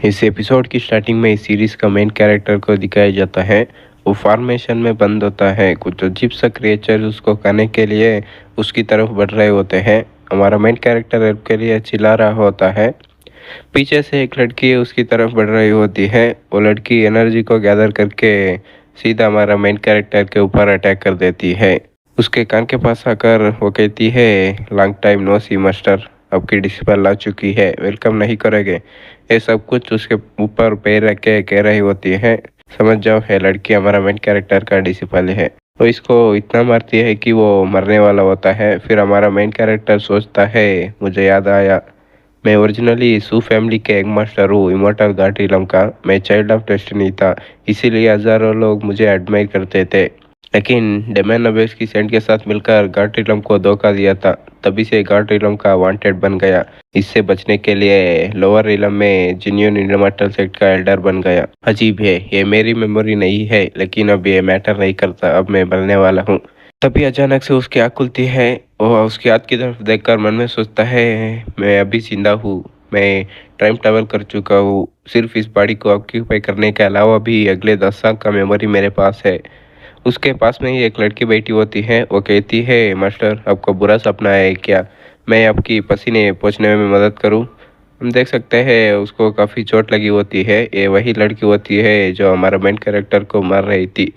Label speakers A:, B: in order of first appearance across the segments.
A: इस एपिसोड की स्टार्टिंग में इस सीरीज का मेन कैरेक्टर को दिखाया जाता है। वो फॉर्मेशन में बंद होता है। कुछ अजीब सा क्रिएचर उसको खाने के लिए उसकी तरफ बढ़ रहे होते हैं। हमारा मेन कैरेक्टर हेल्प के लिए चिल्ला रहा होता है। पीछे से एक लड़की उसकी तरफ बढ़ रही होती है। वो लड़की एनर्जी को गैदर करके सीधा हमारा मेन कैरेक्टर के ऊपर अटैक कर देती है। उसके कान के पास आकर वो कहती है, लॉन्ग टाइम नो सी मास्टर, आपकी डिस्पल आ चुकी है, वेलकम नहीं करेंगे। ये सब कुछ उसके ऊपर पैर रख के कह रही होती है। समझ जाओ, है लड़की हमारा मेन कैरेक्टर का डिसिपल है। तो इसको इतना मारती है कि वो मरने वाला होता है। फिर हमारा मेन कैरेक्टर सोचता है, मुझे याद आया, मैं ओरिजिनली सू फैमिली के एग मास्टर हूँ, इमोर्टल गार्टिलम का। मैं चाइल्ड ऑफ डेस्टिनी था, इसीलिए हजारों लोग मुझे एडमायर करते थे। लेकिन डेमन अबेस की सेंट के साथ मिलकर गार्टिलम को धोखा दिया था, तभी से गार्टिलम का वांटेड बन गया। इससे बचने के लिए लोअर रिलम में जिन्यून इमोर्टल सेक्ट का एल्डर बन गया। अजीब है, ये मेरी मेमोरी नहीं है, लेकिन अब ये मैटर नहीं करता, अब मैं बनने वाला हूँ। तभी अचानक से उसकी आँख खुलती है। वह उसकी आँख की तरफ देखकर मन में सोचता है, मैं अभी जिंदा हूँ, मैं टाइम ट्रैवल कर चुका हूँ। सिर्फ इस बॉडी को ऑक्यूपाई करने के अलावा भी अगले 10 साल का मेमोरी मेरे पास है। उसके पास में ही एक लड़की बैठी होती है। वो कहती है, मास्टर आपको बुरा सपना है क्या? मैं आपकी पसीने पोंछने में मदद करूं? हम देख सकते हैं उसको काफ़ी चोट लगी होती है। ये वही लड़की होती है जो हमारा मेन कैरेक्टर को मार रही थी।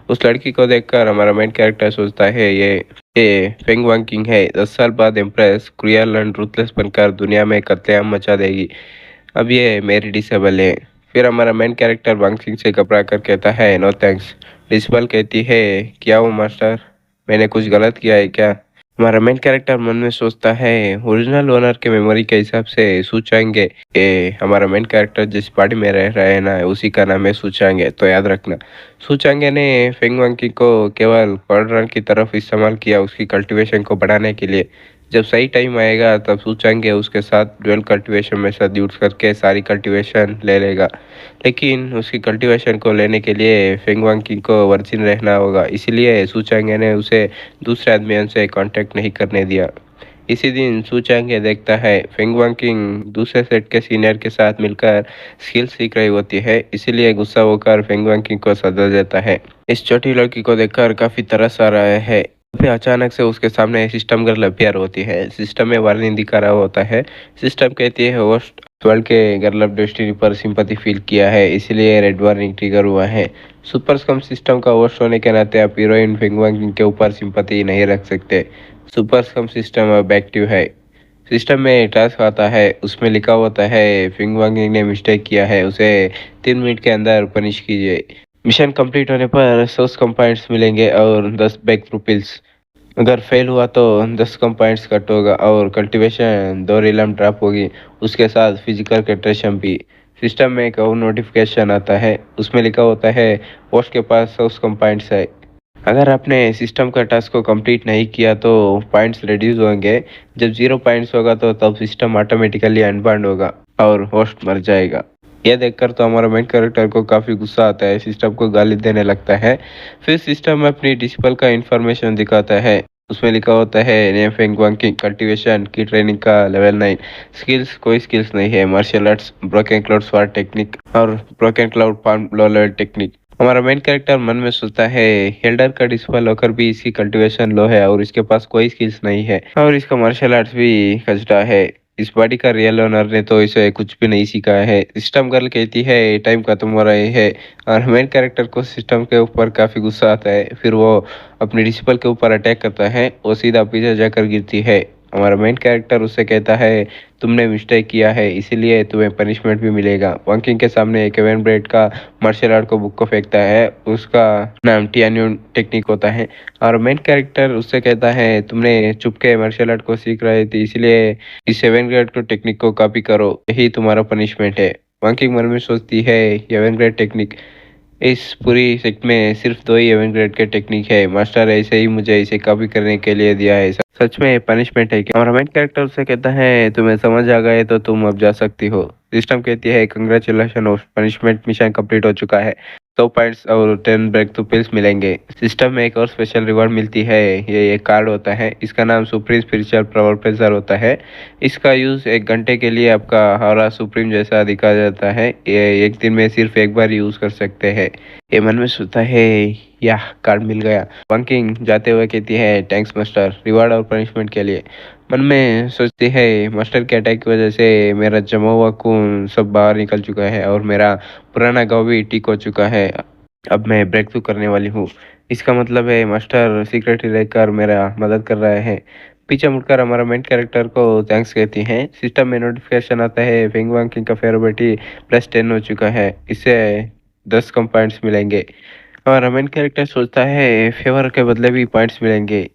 A: उस लड़की को देखकर हमारा मेन कैरेक्टर सोचता है, ये फेंग वांग किंग है। 10 साल बाद एम्प्रेस क्रूएल एंड रूथलेस बनकर दुनिया में कत्लेआम मचा देगी। अब ये मेरी डिसेबल है। फिर हमारा मेन कैरेक्टर वांग सिंह से घबरा कर कहता है, नो थैंक्स। प्रिंसिपल कहती है, क्या हो मास्टर, मैंने कुछ गलत किया है क्या? हमारा मेन कैरेक्टर मन में सोचता है, ओरिजिनल ओनर के मेमोरी के हिसाब से सूचाएंगे। ये हमारा मेन कैरेक्टर जिस पार्टी में रह रहा है ना, उसी का नाम है सूचांगे, तो याद रखना। सूचांगे ने फेंग वांकी को केवल क्वाड्रन की तरफ इस्तेमाल किया, उसकी कल्टीवेशन को बढ़ाने के लिए। जब सही टाइम आएगा तब सूचांगे उसके साथ ड्यूअल कल्टीवेशन में से यूज करके सारी कल्टीवेशन ले लेगा। लेकिन उसकी कल्टीवेशन को लेने के लिए फेंग वांकी को वर्जिन रहना होगा, इसीलिए सूचांगे ने उसे दूसरे आदमियों से कांटेक्ट नहीं करने दिया। इसी दिन सूचांगे देखता है फेंग वांकिंग दूसरे सेट के सीनियर के साथ मिलकर स्किल सीख रही होती है, इसीलिए गुस्सा होकर फेंग वांकिंग को सजा देता है। इस छोटी लड़की को देखकर काफी तरस आ रहा है। फिर अचानक से उसके सामने सिस्टम गर्ल अपीयर होती है। सिस्टम में वार्निंग दिखा रहा होता है। सिस्टम कहती है, होस्ट वर्ल्ड के गर्ल ऑफ डेस्टिनी पर सिंपैथी फील किया है, इसीलिए रेड वार्निंग ट्रिगर हुआ है। सुपर स्कम सिस्टम का होस्ट होने के नाते आप हीरोइन फेंग वांकिंग के ऊपर सिंपैथी नहीं रख सकते। सुपर स्कम सिस्टम अब एक्टिव है। सिस्टम में टास्क आता है, उसमें लिखा होता है, फिंग वांगिंग ने मिस्टेक किया है, उसे 3 मिनट के अंदर पनिश कीजिए। मिशन कंप्लीट होने पर 100 कम पॉइंट्स मिलेंगे और 10 बैक थ्रू पिल्स। अगर फेल हुआ तो 10 कम पॉइंट्स कट होगा और कल्टीवेशन 2 रिलम ड्रॉप होगी, उसके साथ फिजिकल कैट्रेशन भी। सिस्टम में एक और नोटिफिकेशन आता है, उसमें लिखा होता है, पोस्ट के पास 100 कम पॉइंट्स है। अगर आपने सिस्टम का टास्क को कंप्लीट नहीं किया तो पॉइंट्स रिड्यूस होंगे। जब 0 पॉइंट्स होगा तो तब सिस्टम ऑटोमेटिकली अनबाउंड होगा और होस्ट मर जाएगा। यह देखकर तो हमारा मेन कैरेक्टर को काफी गुस्सा आता है, सिस्टम को गाली देने लगता है। फिर सिस्टम में अपनी डिस्पल का इंफॉर्मेशन दिखाता है। उसमें लिखा होता है, नेम फेंग वांकिंग कल्टीवेशन की ट्रेनिंग का लेवल 9। स्किल्स कोई स्किल्स नहीं है, मार्शल आर्ट्स, ब्रोकन क्लाउड स्वार टेक्निक और broken cloud palm low level technique. हमारा मेन कैरेक्टर मन में सोचता है, हेल्डर का डिस्पल होकर भी इसकी कल्टीवेशन लो है और इसके पास कोई स्किल्स नहीं है और इसका मार्शल आर्ट्स भी खचड़ा है। इस बॉडी का रियल ओनर ने तो इसे कुछ भी नहीं सीखा है। सिस्टम गर्ल कहती है, टाइम खत्म हो रहे है और मेन कैरेक्टर को सिस्टम के ऊपर काफी गुस्सा आता है। फिर वो अपने डिस्पल के ऊपर अटैक करता है, वो सीधा पीछे जाकर गिरती है। हमारा मेन कैरेक्टर उससे कहता है, तुमने मिस्टेक किया है, इसीलिए तुम्हें पनिशमेंट भी मिलेगा। वंकिंग के सामने केविन ब्रेड का मार्शल आर्ट को बुक को फेंकता है, उसका नाम टियान्यून टेक्निक होता है। और मेन कैरेक्टर उससे कहता है, तुमने चुपके मार्शल आर्ट को सीख रहे थे, इसलिए इस 7 ग्रेड को टेक्निक को कॉपी करो, यही तुम्हारा पनिशमेंट है। वंकिंग मन में सोचती है, 7 ग्रेड टेक्निक, इस पूरी सेट में सिर्फ 2 ही 7 ग्रेड के टेक्निक है, मास्टर ऐसे ही मुझे इसे कॉपी करने के लिए दिया है, सच में पनिशमेंट है क्या? हमारा मेन कैरेक्टर से कहता है, तुम्हें समझ आ गए तो तुम अब जा सकती हो। सिस्टम कहती है, कंग्रेचुलेशन, पनिशमेंट मिशन कंप्लीट हो चुका है। 100 पॉइंट्स और 10 ब्रेक थ्रू पिल्स मिलेंगे। सिस्टम में एक और स्पेशल रिवॉर्ड मिलती है। ये एक कार्ड होता है, इसका नाम सुप्रीम स्पिरिचुअल पावर प्रेजर होता है। इसका यूज़ 1 घंटे के लिए आपका हौरा सुप्रीम जैसा दिखा जाता है। ये एक दिन में सिर्फ एक बार यूज़ कर सकते हैं। ये मन में सोचता है, यह कार्ड मिल गया। वंकिंग जाते हुए कहती है, थैंक्स मास्टर, रिवार्ड और पनिशमेंट के लिए। मन में सोचती है, मास्टर के अटैक की वजह से मेरा जमा हुआ खून सब बाहर निकल चुका है और मेरा पुराना घाव भी ठीक हो चुका है। अब मैं ब्रेक थ्रू करने वाली हूँ। इसका मतलब है मास्टर सीक्रेट रहकर मेरा मदद कर रहा है। पीछे मुड़कर हमारा मेन कैरेक्टर को थैंक्स कहती हैं। सिस्टम में नोटिफिकेशन आता है, फेंग वांकिंग का फेवरेट +10 हो चुका है। इससे 10 कम पॉइंट्स मिलेंगे। हमारा मेन कैरेक्टर सोचता है, फेवर के बदले भी पॉइंट्स मिलेंगे।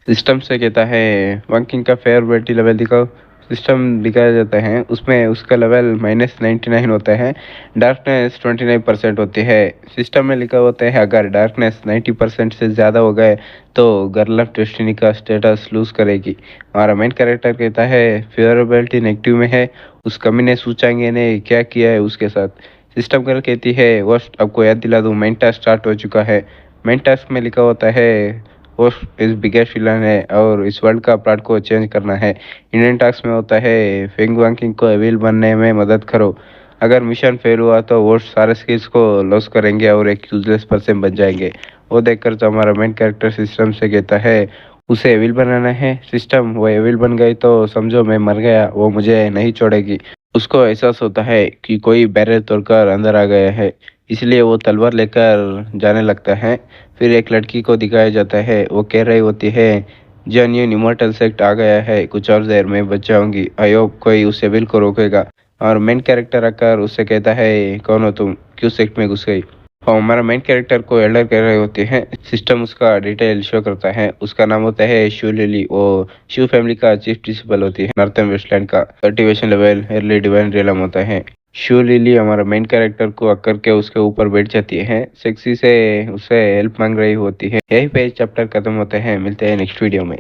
A: सिस्टम से कहता है, वंकिंग का फेवरेट लेवल दिखाओ। सिस्टम दिखाया जाता है, उसमें उसका लेवल -99 होता है। डार्कनेस 29% होती है। सिस्टम में लिखा होता है, अगर डार्कनेस 90% से ज़्यादा हो गए तो गर्ल ऑफ डेस्टिनी का स्टेटस लूज करेगी। हमारा मेन कैरेक्टर कहता है, फेवरेबिलिटी नेगेटिव में है। उस कमीने सूचांगे ने क्या किया है उसके साथ। सिस्टम गर्ल कहती है, वो आपको याद दिला दूँ, मेन टास्क स्टार्ट हो चुका है। मेन टास्क में लिखा होता है, वो इस बिगेस्ट विलन है और इस वर्ल्ड का प्लॉट को चेंज करना है। इंडियन टास्क में होता है, फेंग वांकिंग को एविल बनने में मदद करो। अगर मिशन फेल हुआ तो वो सारे स्किल्स को लॉस करेंगे और एक यूजलेस पर्सन बन जाएंगे। वो देखकर तो हमारा मेन कैरेक्टर सिस्टम से कहता है, उसे एविल बनाना है। सिस्टम, वो एविल बन गई तो समझो मैं मर गया, वो मुझे नहीं छोड़ेगी। उसको एहसास होता है कि कोई बैरियर तोड़कर अंदर आ गया है, इसलिए वो तलवार लेकर जाने लगता है। फिर एक लड़की को दिखाया जाता है, वो कह रही होती है, जेन्युइन इमोर्टल सेक्ट आ गया है, कुछ और देर में बच जाऊंगी। आई होप कोई उसे विल को रोकेगा। और मेन कैरेक्टर आकर उससे कहता है, कौन हो तुम, क्यों सेक्ट में घुस गई। और हमारा मेन कैरेक्टर को एल्डर कह रहे होते हैं। सिस्टम उसका डिटेल शो करता है। उसका नाम होता है शिव लिली। वो शिव फैमिली का चीफ प्रिंसिपल होती है। नॉर्थन वेस्टलैंड का cultivation level early divine realm होता है। शिव लिली हमारा मेन कैरेक्टर को अक्कर के उसके ऊपर बैठ जाती है। सेक्सी से उससे हेल्प मांग रही होती है। यही पे चैप्टर खत्म होते हैं। मिलते हैं नेक्स्ट वीडियो में।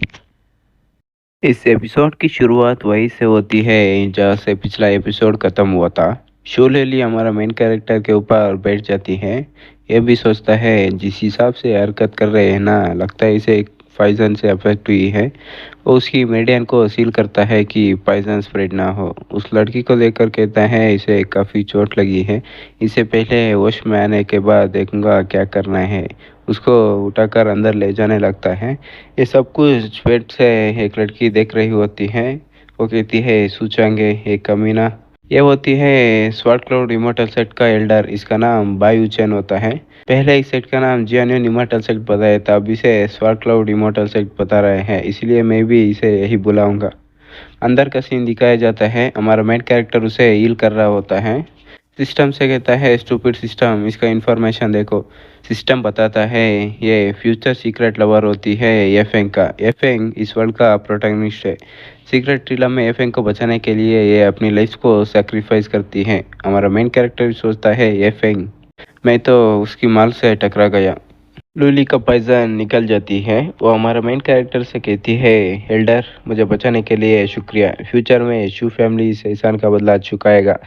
A: इस एपिसोड की शुरुआत वहीं से होती है जहाँ से पिछला एपिसोड खत्म हुआ था। शोलेली हमारा मेन कैरेक्टर के ऊपर बैठ जाती है। ये भी सोचता है, जिस हिसाब से हरकत कर रहे हैं ना, लगता है इसे पॉइजन से अफेक्ट हुई है। वो उसकी मीडियन को सील करता है कि पॉइजन स्प्रेड ना हो। उस लड़की को देखकर कहता है, इसे काफ़ी चोट लगी है, इसे पहले होश में आने के बाद देखूंगा क्या करना है। उसको उठाकर अंदर ले जाने लगता है। ये सब कुछ पेट से एक लड़की देख रही होती है। वो कहती है, सूचांगे ये कमीना। ये होती है स्वाट क्लाउड इमोर्टल सेट का एल्डर। इसका नाम बायू चैन होता है। पहले इस सेट का नाम जियानियन इमोर्टल सेट बताया था, अब इसे स्वाट क्लाउड इमोर्टल सेट बता रहे हैं, इसलिए मैं भी इसे यही बुलाऊंगा। अंदर का सीन दिखाया जाता है। हमारा मेन कैरेक्टर उसे हील कर रहा होता है। सिस्टम से कहता है, स्टूपिड सिस्टम, इसका इंफॉर्मेशन देखो। सिस्टम बताता है, ये फ्यूचर सीक्रेट लवर होती है एफेंग का। एफेंग इस वर्ल्ड का प्रोटैगनिस्ट है। सीक्रेट ट्रिलम में एफेंग को बचाने के लिए ये अपनी लाइफ को सेक्रीफाइस करती है। हमारा मेन कैरेक्टर सोचता है, एफेंग, मैं तो उसकी माल से टकरा गया। लूली का पॉइजन निकल जाती है। वो हमारा मेन कैरेक्टर से कहती है, एल्डर, मुझे बचाने के लिए शुक्रिया। फ्यूचर में शू फैमिली इस एहसान का बदला चुकाएगा।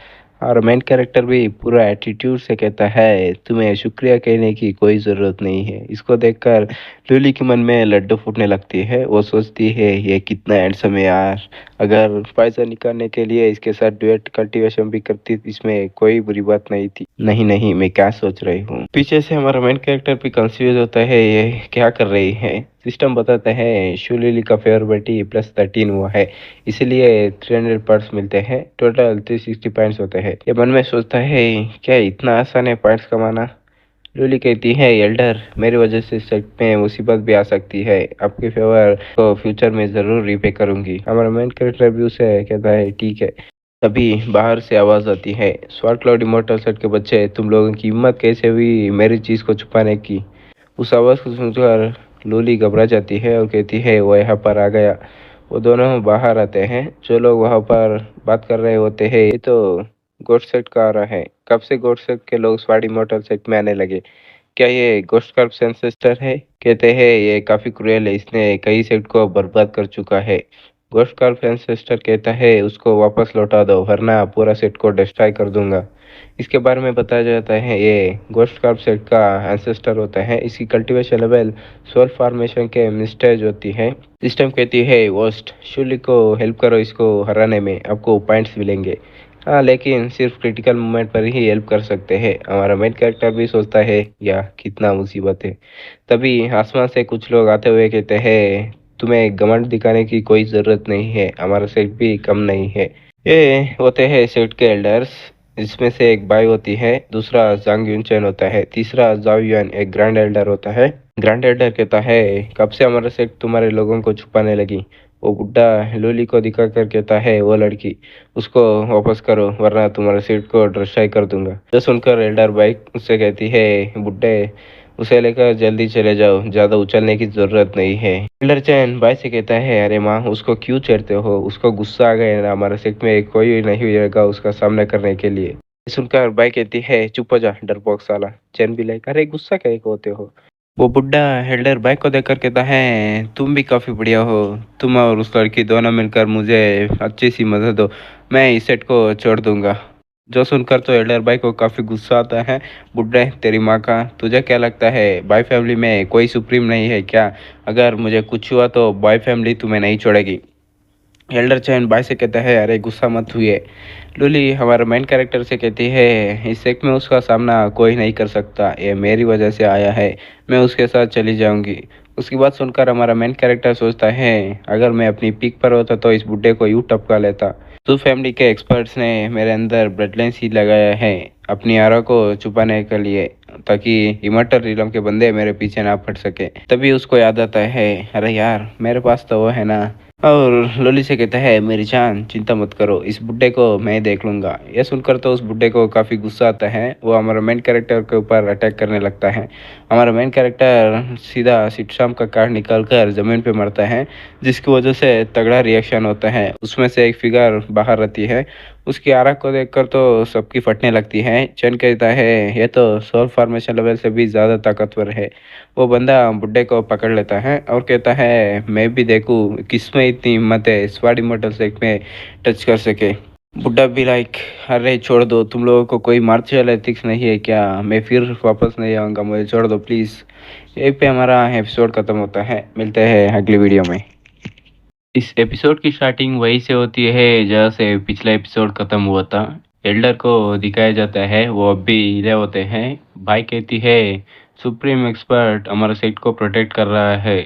A: और मेन कैरेक्टर भी पूरा एटीट्यूड से कहता है, तुम्हें शुक्रिया कहने की कोई ज़रूरत नहीं है। इसको देखकर लूली के मन में लड्डू फूटने लगती है। वो सोचती है, ये कितना हैंडसम है यार, अगर पॉइजन निकालने के लिए इसके साथ डुएट कल्टीवेशन भी करती, इसमें कोई बुरी बात नहीं थी। नहीं नहीं, मैं क्या सोच रही हूँ। पीछे से हमारा मेन कैरेक्टर भी कंफ्यूज होता है, ये क्या कर रही है। सिस्टम बताता है, शिवलिली का फेवरेट +13 हुआ है, इसलिए 300 पॉइंट्स मिलते हैं। टोटल 360 पॉइंट्स होते हैं। ये मन में सोचता है, क्या इतना आसान है पॉइंट्स कमाना। लूली कहती है, एल्डर, मेरी वजह से सेट में मुसीबत भी आ सकती है, आपके फेवर को फ्यूचर में ज़रूर रिपे करूंगी। हमारा मेन कैरेक्टर भी उसे कहता है, ठीक है। तभी बाहर से आवाज आती है, स्वाट क्लाउड इमोर्टल सेट के बच्चे, तुम लोगों की हिम्मत कैसे हुई मेरी चीज को छुपाने की। उस आवाज को सुनकर लूली घबरा जाती है और कहती है, वो यहाँ पर आ गया। वो दोनों बाहर आते हैं। जो लोग वहां पर बात कर रहे होते हैं, ये तो गोस्ट सेट का आ रहा है। कब से गोस्ट सेट के लोग स्वाट इमोर्टल सेट में आने लगे, क्या ये गोस्ट कर्प एंसेस्टर है। कहते हैं, ये काफी क्रूएल है, इसने कई सेट को बर्बाद कर चुका है। गोस्ट कॉर्प एंसेस्टर कहता है उसको वापस लौटा दो वरना पूरा सेट को डिस्ट्रॉय कर दूंगा। इसके बारे में बताया जाता है ये गोस्ट कॉर्प सेट का एंसेस्टर होता है। इसकी कल्टीवेशन लेवल सोल फॉर्मेशन के मिस्टेज होती है। सिस्टम कहती है वोस्ट शूली को हेल्प करो, इसको हराने में आपको पॉइंट्स मिलेंगे। हाँ, लेकिन सिर्फ क्रिटिकल मोमेंट पर ही हेल्प कर सकते हैं। हमारा मेन कैरेक्टर भी सोचता है या कितना मुसीबत है। तभी आसमान से कुछ लोग आते हुए कहते हैं तुम्हें घमंड दिखाने की कोई जरूरत नहीं है, हमारा सेट भी कम नहीं है। ये होते हैं सेट के एल्डर्स, जिसमें से एक बाई होती है, दूसरा जांग यूनचेन होता है, तीसरा जाओ युआन एक ग्रैंड एल्डर होता है। ग्रैंड एल्डर कहता है कब से हमारा सेट तुम्हारे लोगों को छुपाने लगी। वो बुड्ढा लोली को दिखाकर कहता है वो लड़की उसको वापस करो वरना तुम्हारे सेट को डिस्ट्रॉय कर दूंगा। जो सुनकर एल्डर बाइक उससे कहती है बुड्ढे उसे लेकर जल्दी चले जाओ, ज्यादा उछलने की जरूरत नहीं है। एल्डर चैन भाई से कहता है अरे माँ उसको क्यों छेड़ते हो, उसको गुस्सा आ गया ना, हमारे सेट में कोई नहीं रहेगा उसका सामना करने के लिए। सुनकर भाई कहती है चुप हो जा डरपोक साला। चैन भी लाइक अरे गुस्सा क्या होते हो। वो बुड्ढा हेल्डर बाइक को देखकर कहता है तुम भी काफी बढ़िया हो, तुम और उस लड़की दोनों मिलकर मुझे अच्छी सी मदद दो, मैं इस सेट को छोड़ दूंगा। जो सुनकर तो एल्डर भाई को काफी गुस्सा आता है। बुड्ढे तेरी माँ का, तुझे क्या लगता है बाई फैमिली में कोई सुप्रीम नहीं है क्या, अगर मुझे कुछ हुआ तो बाई फैमिली तुम्हें नहीं छोड़ेगी। एल्डर चैन भाई से कहता है अरे गुस्सा मत हुए। लूली हमारे मेन कैरेक्टर से कहती है इस सेक में उसका सामना कोई नहीं कर सकता, ये मेरी वजह से आया है, मैं उसके साथ चली जाऊंगी। उसकी बात सुनकर हमारा मेन कैरेक्टर सोचता है अगर मैं अपनी पीक पर होता तो इस बुड्ढे को यूं टपका लेता। तो फैमिली के एक्सपर्ट्स ने मेरे अंदर ब्लड लाइन सीड लगाया है अपनी आरा को छुपाने के लिए, ताकि इमर्टल रिलम के बंदे मेरे पीछे ना पड़ सके। तभी उसको याद आता है अरे यार मेरे पास तो वो है ना। और लोली से कहता है मेरी जान चिंता मत करो, इस बुड्ढे को मैं देख लूंगा। यह सुनकर तो उस बुड्ढे को काफी गुस्सा आता है, वो हमारा मेन कैरेक्टर के ऊपर अटैक करने लगता है। हमारा मेन कैरेक्टर सीधा सिटशाम का कार्ड निकाल कर जमीन पे मरता है, जिसकी वजह से तगड़ा रिएक्शन होता है। उसमें से एक फिगर बाहर रहती है, उसकी आरा को देखकर तो सबकी फटने लगती है। चैन कहता है ये तो सोल फॉर्मेशन लेवल से भी ज्यादा ताकतवर है। वो बंदा बुड्ढे को पकड़ लेता है और कहता है मैं भी देखूं किसमें इतनी हिम्मत है स्वाड इमोर्टल सेक में टच कर सके। बुड्ढा भी लाइक अरे छोड़ दो, तुम लोगों को कोई मार्शल एथिक्स नहीं है क्या, मैं फिर वापस नहीं आऊँगा, मुझे छोड़ दो प्लीज़। यहीं पे हमारा एपिसोड खत्म होता है, मिलते हैं अगली वीडियो में। इस एपिसोड की स्टार्टिंग वहीं से होती है जहाँ से पिछला एपिसोड खत्म हुआ था। एल्डर को दिखाया जाता है वो अब भी हिले होते हैं। भाई कहती है सुप्रीम एक्सपर्ट हमारे सेट को प्रोटेक्ट कर रहा है।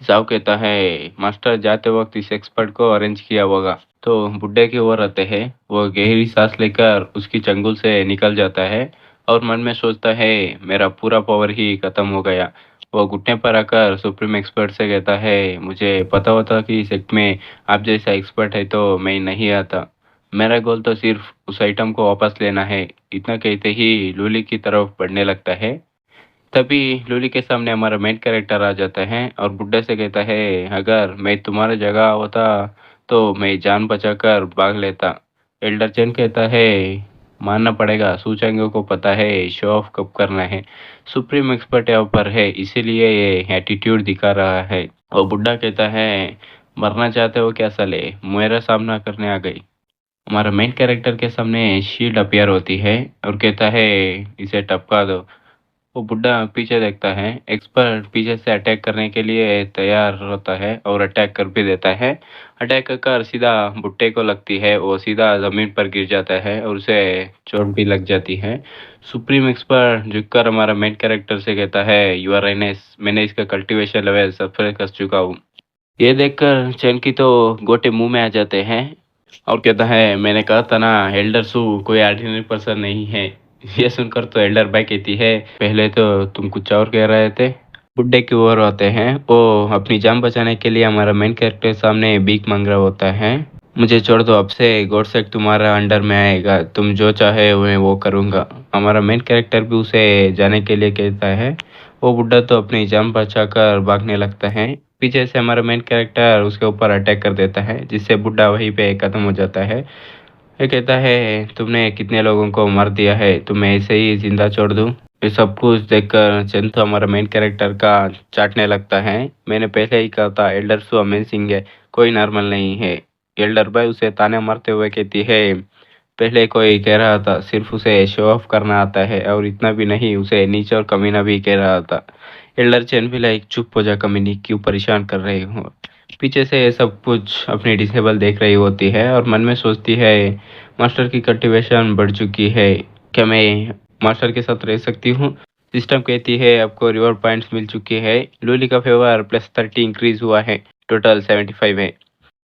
A: जाओ कहता है मास्टर जाते वक्त इस एक्सपर्ट को अरेंज किया होगा। तो बुड्ढे की ओर आते हैं, वो गहरी सांस लेकर उसकी चंगुल से निकल जाता है और मन में सोचता है मेरा पूरा पावर ही खत्म हो गया। वो घुटने पर आकर सुप्रीम एक्सपर्ट से कहता है मुझे पता होता कि इस एक्ट में आप जैसा एक्सपर्ट है तो मैं नहीं आता, मेरा गोल तो सिर्फ उस आइटम को वापस लेना है। इतना कहते ही लूली की तरफ बढ़ने लगता है। तभी लूली के सामने हमारा मेन कैरेक्टर आ जाता है और बुड्ढे से कहता है अगर मैं तुम्हारी जगह होता तो मैं जान बचाकर भाग लेता। एल्डर चेन कहता है मानना पड़ेगा सूचंगों को पता है शो ऑफ कब करना है, सुप्रीम एक्सपर्ट यहाँ पर है इसीलिए ये एटीट्यूड दिखा रहा है। और बुड्ढा कहता है मरना चाहते हो क्या साले, मेरा सामना करने आ गई। हमारा मेन कैरेक्टर के सामने शील्ड अपीयर होती है और कहता है इसे टपका दो। वो बुड्ढा पीछे देखता है, एक्सपर्ट पीछे से अटैक करने के लिए तैयार होता है और अटैक कर भी देता है। अटैक कर सीधा बुड्ढे को लगती है, वो सीधा जमीन पर गिर जाता है और उसे चोट भी लग जाती है। सुप्रीम एक्सपर्ट झुककर हमारा मेन कैरेक्टर से कहता है यूर राइनेस, मैंने इसका कल्टीवेशन लेवल सबसे कर चुका हूँ। ये देखकर चैन की तो गोटे मुंह में आ जाते हैं और कहता है मैंने कहा था ना एल्डर सू कोई ऑर्डिनरी पर्सन नहीं है। ये सुनकर तो एल्डर भाई कहती है पहले तो तुम कुछ और कह रहे थे। बुड्ढे की ओर होते हैं, वो अपनी जान बचाने के लिए हमारा मेन कैरेक्टर सामने भीख मांग रहा होता है। मुझे छोड़ दो, अब से गॉड सेक तुम्हारा अंडर में आएगा, तुम जो चाहे मैं वो करूँगा। हमारा मेन कैरेक्टर भी उसे जाने के लिए कहता है। वो बुड्ढा तो अपनी जान बचाकर भागने लगता है। पीछे से हमारा मेन कैरेक्टर उसके ऊपर अटैक कर देता है, जिससे बुड्ढा वहीं पे खत्म हो जाता है। ये कहता है तुमने कितने लोगों को मार दिया है, तुम्हें ऐसे ही जिंदा छोड़ दूं। ये सब कुछ देखकर चंदू हमारा मेन कैरेक्टर का चाटने लगता है। मैंने पहले ही कहा था एल्डर सो अमेजिंग है,
B: कोई नॉर्मल नहीं है। एल्डर भाई उसे ताने मारते हुए कहती है, पहले कोई कह रहा था सिर्फ उसे शो ऑफ करना आता है और इतना भी नहीं, उसे नीच और कमीना भी कह रहा था। एल्डर चैन भी लाइक, चुप हो जा कमीनी, क्यों परेशान कर रही हो। पीछे से सब कुछ अपनी डिसेबल देख रही होती है और मन में सोचती है, मास्टर की कल्टीवेशन बढ़ चुकी है, क्या मैं मास्टर के साथ रह सकती हूँ। सिस्टम कहती है आपको रिवॉर्ड पॉइंट्स मिल चुके हैं, लूली का फेवर +30 इंक्रीज हुआ है, टोटल 75 है।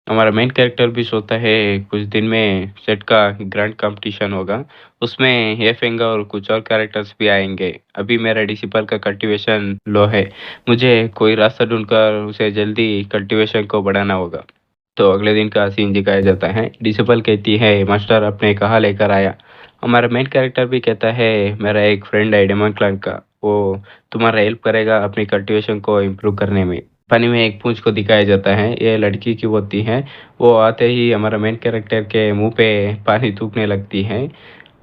B: हमारा मेन कैरेक्टर भी सोचता है कुछ दिन में सेट का ग्रैंड कंपटीशन होगा, उसमें ये फेंगा और कुछ और कैरेक्टर्स भी आएंगे। अभी मेरा डिसिपल का कल्टीवेशन लो है, मुझे कोई रास्ता ढूंढकर उसे जल्दी कल्टीवेशन को बढ़ाना होगा। तो अगले दिन का सीन दिखाया जाता है। डिसिपल कहती है मास्टर अपने कहाँ लेकर आया। हमारा मेन कैरेक्टर भी कहता है मेरा एक फ्रेंड है डेमन क्लान का, वो तुम्हारा हेल्प करेगा अपनी कल्टीवेशन को इम्प्रूव करने में। पानी में एक पूंछ को दिखाया जाता है, ये लड़की की होती है। वो आते ही हमारा मेन कैरेक्टर के मुंह पे पानी थूकने लगती है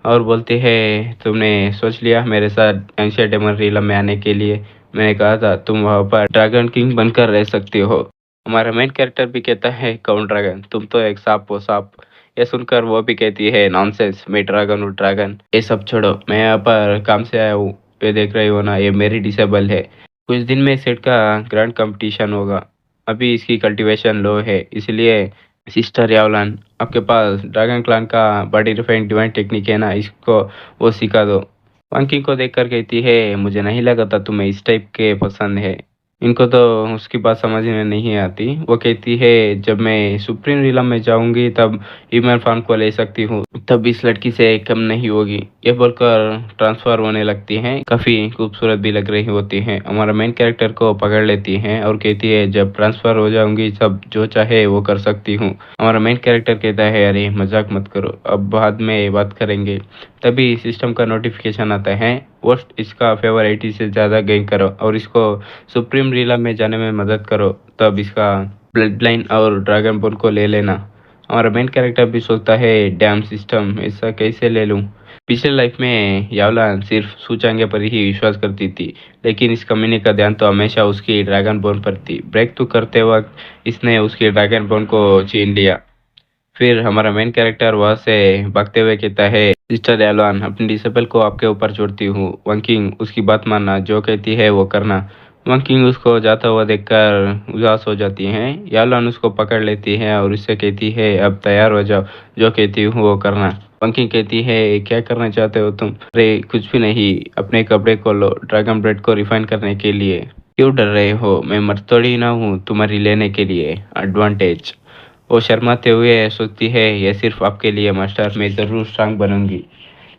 B: और बोलती है, तुमने सोच लिया मेरे साथ एंशियंट डेमन रीलम में आने के लिए। मैंने कहा था तुम वहाँ पर ड्रैगन किंग बनकर रह सकते हो। हमारा मेन कैरेक्टर भी कहता है कौन ड्रैगन, तुम तो एक सांप हो सांप। ये सुनकर वो भी कहती है नॉनसेंस, मैं ड्रैगन हूँ ड्रैगन, ये सब छोड़ो, मैं यहाँ पर काम से आया हूँ। ये देख रही हो ना, ये मेरी डिसेबल है। कुछ दिन में सेट का ग्रैंड कंपटीशन होगा, अभी इसकी कल्टीवेशन लो है, इसलिए सिस्टर यावलान आपके पास ड्रैगन क्लान का बॉडी रिफाइंड डिवाइन टेक्निक है ना, इसको वो सिखा दो। पंकी को देखकर कहती है मुझे नहीं लगा था तुम्हें इस टाइप के पसंद है। इनको तो उसकी बात समझ में नहीं आती। वो कहती है जब मैं सुप्रीम रीलम में जाऊंगी तब इमरान खान को ले सकती हूँ, तब इस लड़की से कम नहीं होगी। ये बोलकर ट्रांसफर होने लगती हैं, काफी खूबसूरत भी लग रही होती हैं। हमारा मेन कैरेक्टर को पकड़ लेती हैं और कहती है जब ट्रांसफर हो जाऊंगी सब जो चाहे वो कर सकती हूँ। हमारा मेन कैरेक्टर कहता है अरे मजाक मत करो, अब बाद में बात करेंगे। तभी सिस्टम का नोटिफिकेशन आता है, वोस्ट इसका फेवर 80 से ज़्यादा गेन करो और इसको सुप्रीम रीला में जाने में मदद करो, तब इसका ब्लड लाइन और ड्रैगन बोन को ले लेना। हमारा मेन कैरेक्टर भी सोचता है डैम सिस्टम, ऐसा कैसे ले लूँ। पिछले लाइफ में यावलान सिर्फ सूचांगे पर ही विश्वास करती थी, लेकिन इस कमीने का ध्यान तो हमेशा उसकी ड्रैगन बोन पर थी। ब्रेक थ्रू करते वक्त इसने उसकी ड्रैगन बोन को छीन लिया। फिर हमारा मेन कैरेक्टर वहां से भागते हुए कहता है सिस्टर एलवान अपनी डिसेबल को आपके ऊपर छोड़ती हूँ, वंकिंग उसकी बात मानना, जो कहती है वो करना। वंकिंग उसको जाता हुआ देखकर उदास हो जाती है। यालान उसको पकड़ लेती है और उससे कहती है अब तैयार हो जाओ, जो कहती हूँ वो करना। वंकिंग कहती है क्या करना चाहते हो तुम। अरे कुछ भी नहीं, अपने कपड़े को लो ड्रैगन ब्रेड को रिफाइन करने के लिए। क्यों डर रहे हो, मैं मर थोड़ी ना हूँ तुम्हारी लेने के लिए एडवांटेज। वो शर्माते हुए सोचती है ये सिर्फ आपके लिए मास्टर, मैं ज़रूर स्ट्रांग बनूंगी।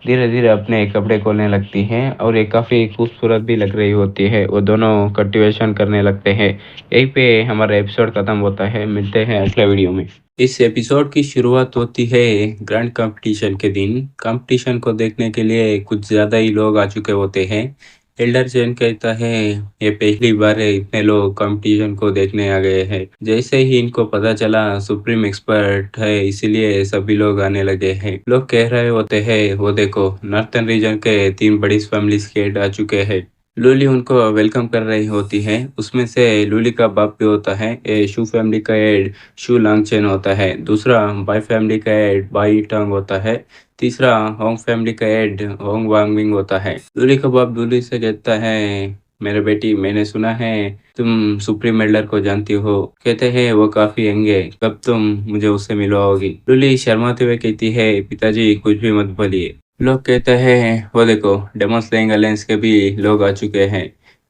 B: धीरे धीरे अपने कपड़े खोलने लगती हैं और ये काफ़ी खूबसूरत भी लग रही होती है। वो दोनों कल्टीवेशन करने लगते हैं। यहीं पे हमारा एपिसोड खत्म होता है, मिलते हैं अगले वीडियो में। इस एपिसोड की शुरुआत होती है ग्रैंड कंपटीशन के दिन। कंपटीशन को देखने के लिए कुछ ज़्यादा ही लोग आ चुके होते हैं। एल्डर जैन कहता है ये पहली बार है इतने लोग कंपटीशन को देखने आ गए हैं। जैसे ही इनको पता चला सुप्रीम एक्सपर्ट है, इसीलिए सभी लोग आने लगे हैं। लोग कह रहे होते हैं वो देखो नॉर्थन रीजन के 3 बड़ी फैमिली हेड आ चुके हैं। लूली उनको वेलकम कर रही होती है। उसमें से लूली का बाप भी होता है, ये शू फैमिली का हेड शू लांगचेन होता है। दूसरा बाई फैमिली का हेड बाई टंग होता है। तीसरा होंग फैमिली का हेड होंग वांगमिंग होता है। लूली का बाप लूली से कहता है मेरे बेटी मैंने सुना है तुम सुप्रीम एल्डर को जानती हो। कहते हैं वो काफी यंग है, कब तुम मुझे उससे मिलवाओगी। लूली शर्माते हुए कहती है पिताजी कुछ भी मत बोलिए। लोग कहते हैं वो देखो डेमन स्लेइंग अलायंस के भी लोग आ चुके हैं।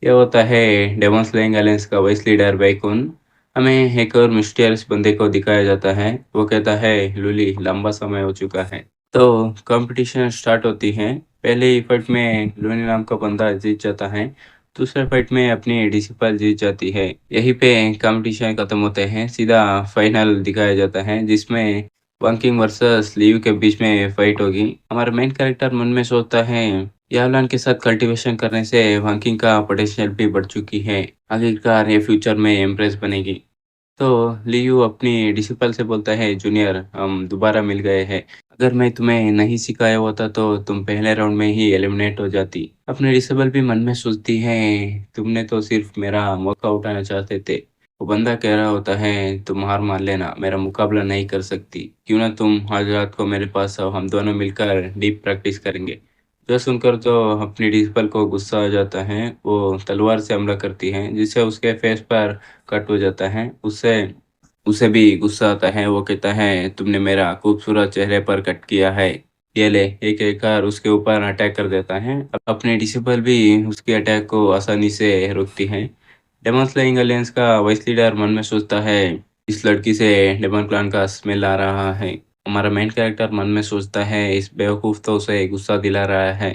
B: ये होता है डेमन स्लेइंग अलायंस का वाइस लीडर बैकुन। हमें एक और मिस्टीरियस बंदे को दिखाया जाता है। वो कहता है लूली लंबा समय हो चुका है। तो कंपटीशन स्टार्ट होती है। पहले ही फाइट में लूनी नाम का बंदा जीत जाता है, दूसरे फाइट में अपनी डिसिपल जीत जाती है। यहीं पे कंपटीशन खत्म होते हैं, सीधा फाइनल दिखाया जाता है जिसमें वंकिंग वर्सेस लीव के बीच में फाइट होगी। हमारा मेन कैरेक्टर मन में सोचता है यावलान के साथ कल्टीवेशन करने से वंकिंग का पोटेंशियल भी बढ़ चुकी है, आखिरकार ये फ्यूचर में एम्प्रेस बनेगी। तो लियू अपनी डिसिपल से बोलता है जूनियर हम दोबारा मिल गए हैं, अगर मैं तुम्हें नहीं सिखाया होता तो तुम पहले राउंड में ही एलिमिनेट हो जाती। अपनी डिसेबल भी मन में सोचती है तुमने तो सिर्फ मेरा मौका उठाना चाहते थे, वो बंदा कह रहा होता है, तुम हार मान लेना, मेरा मुकाबला नहीं कर सकती। क्यों ना तुम आज रात को मेरे पास आओ, हम दोनों मिलकर डीप प्रैक्टिस करेंगे। जो सुनकर तो अपनी प्रिंसिपल को गुस्सा आ जाता है। वो तलवार से हमला करती है, जिससे उसके फेस पर कट हो जाता है। उससे उसे भी गुस्सा आता है। वो कहता है, तुमने मेरा खूबसूरत चेहरे पर कट किया है। ये ले, एक एक कर उसके ऊपर अटैक कर देता है। अपने डिसिबल भी उसके अटैक को आसानी से रोकती है। डेमन स्लेइंग अलियंस का वाइस लीडर मन में सोचता है, इस लड़की से डेमन क्लान का स्मेल आ रहा है। हमारा मेन कैरेक्टर मन में सोचता है, इस बेवकूफ तो उसे गुस्सा दिला रहा है।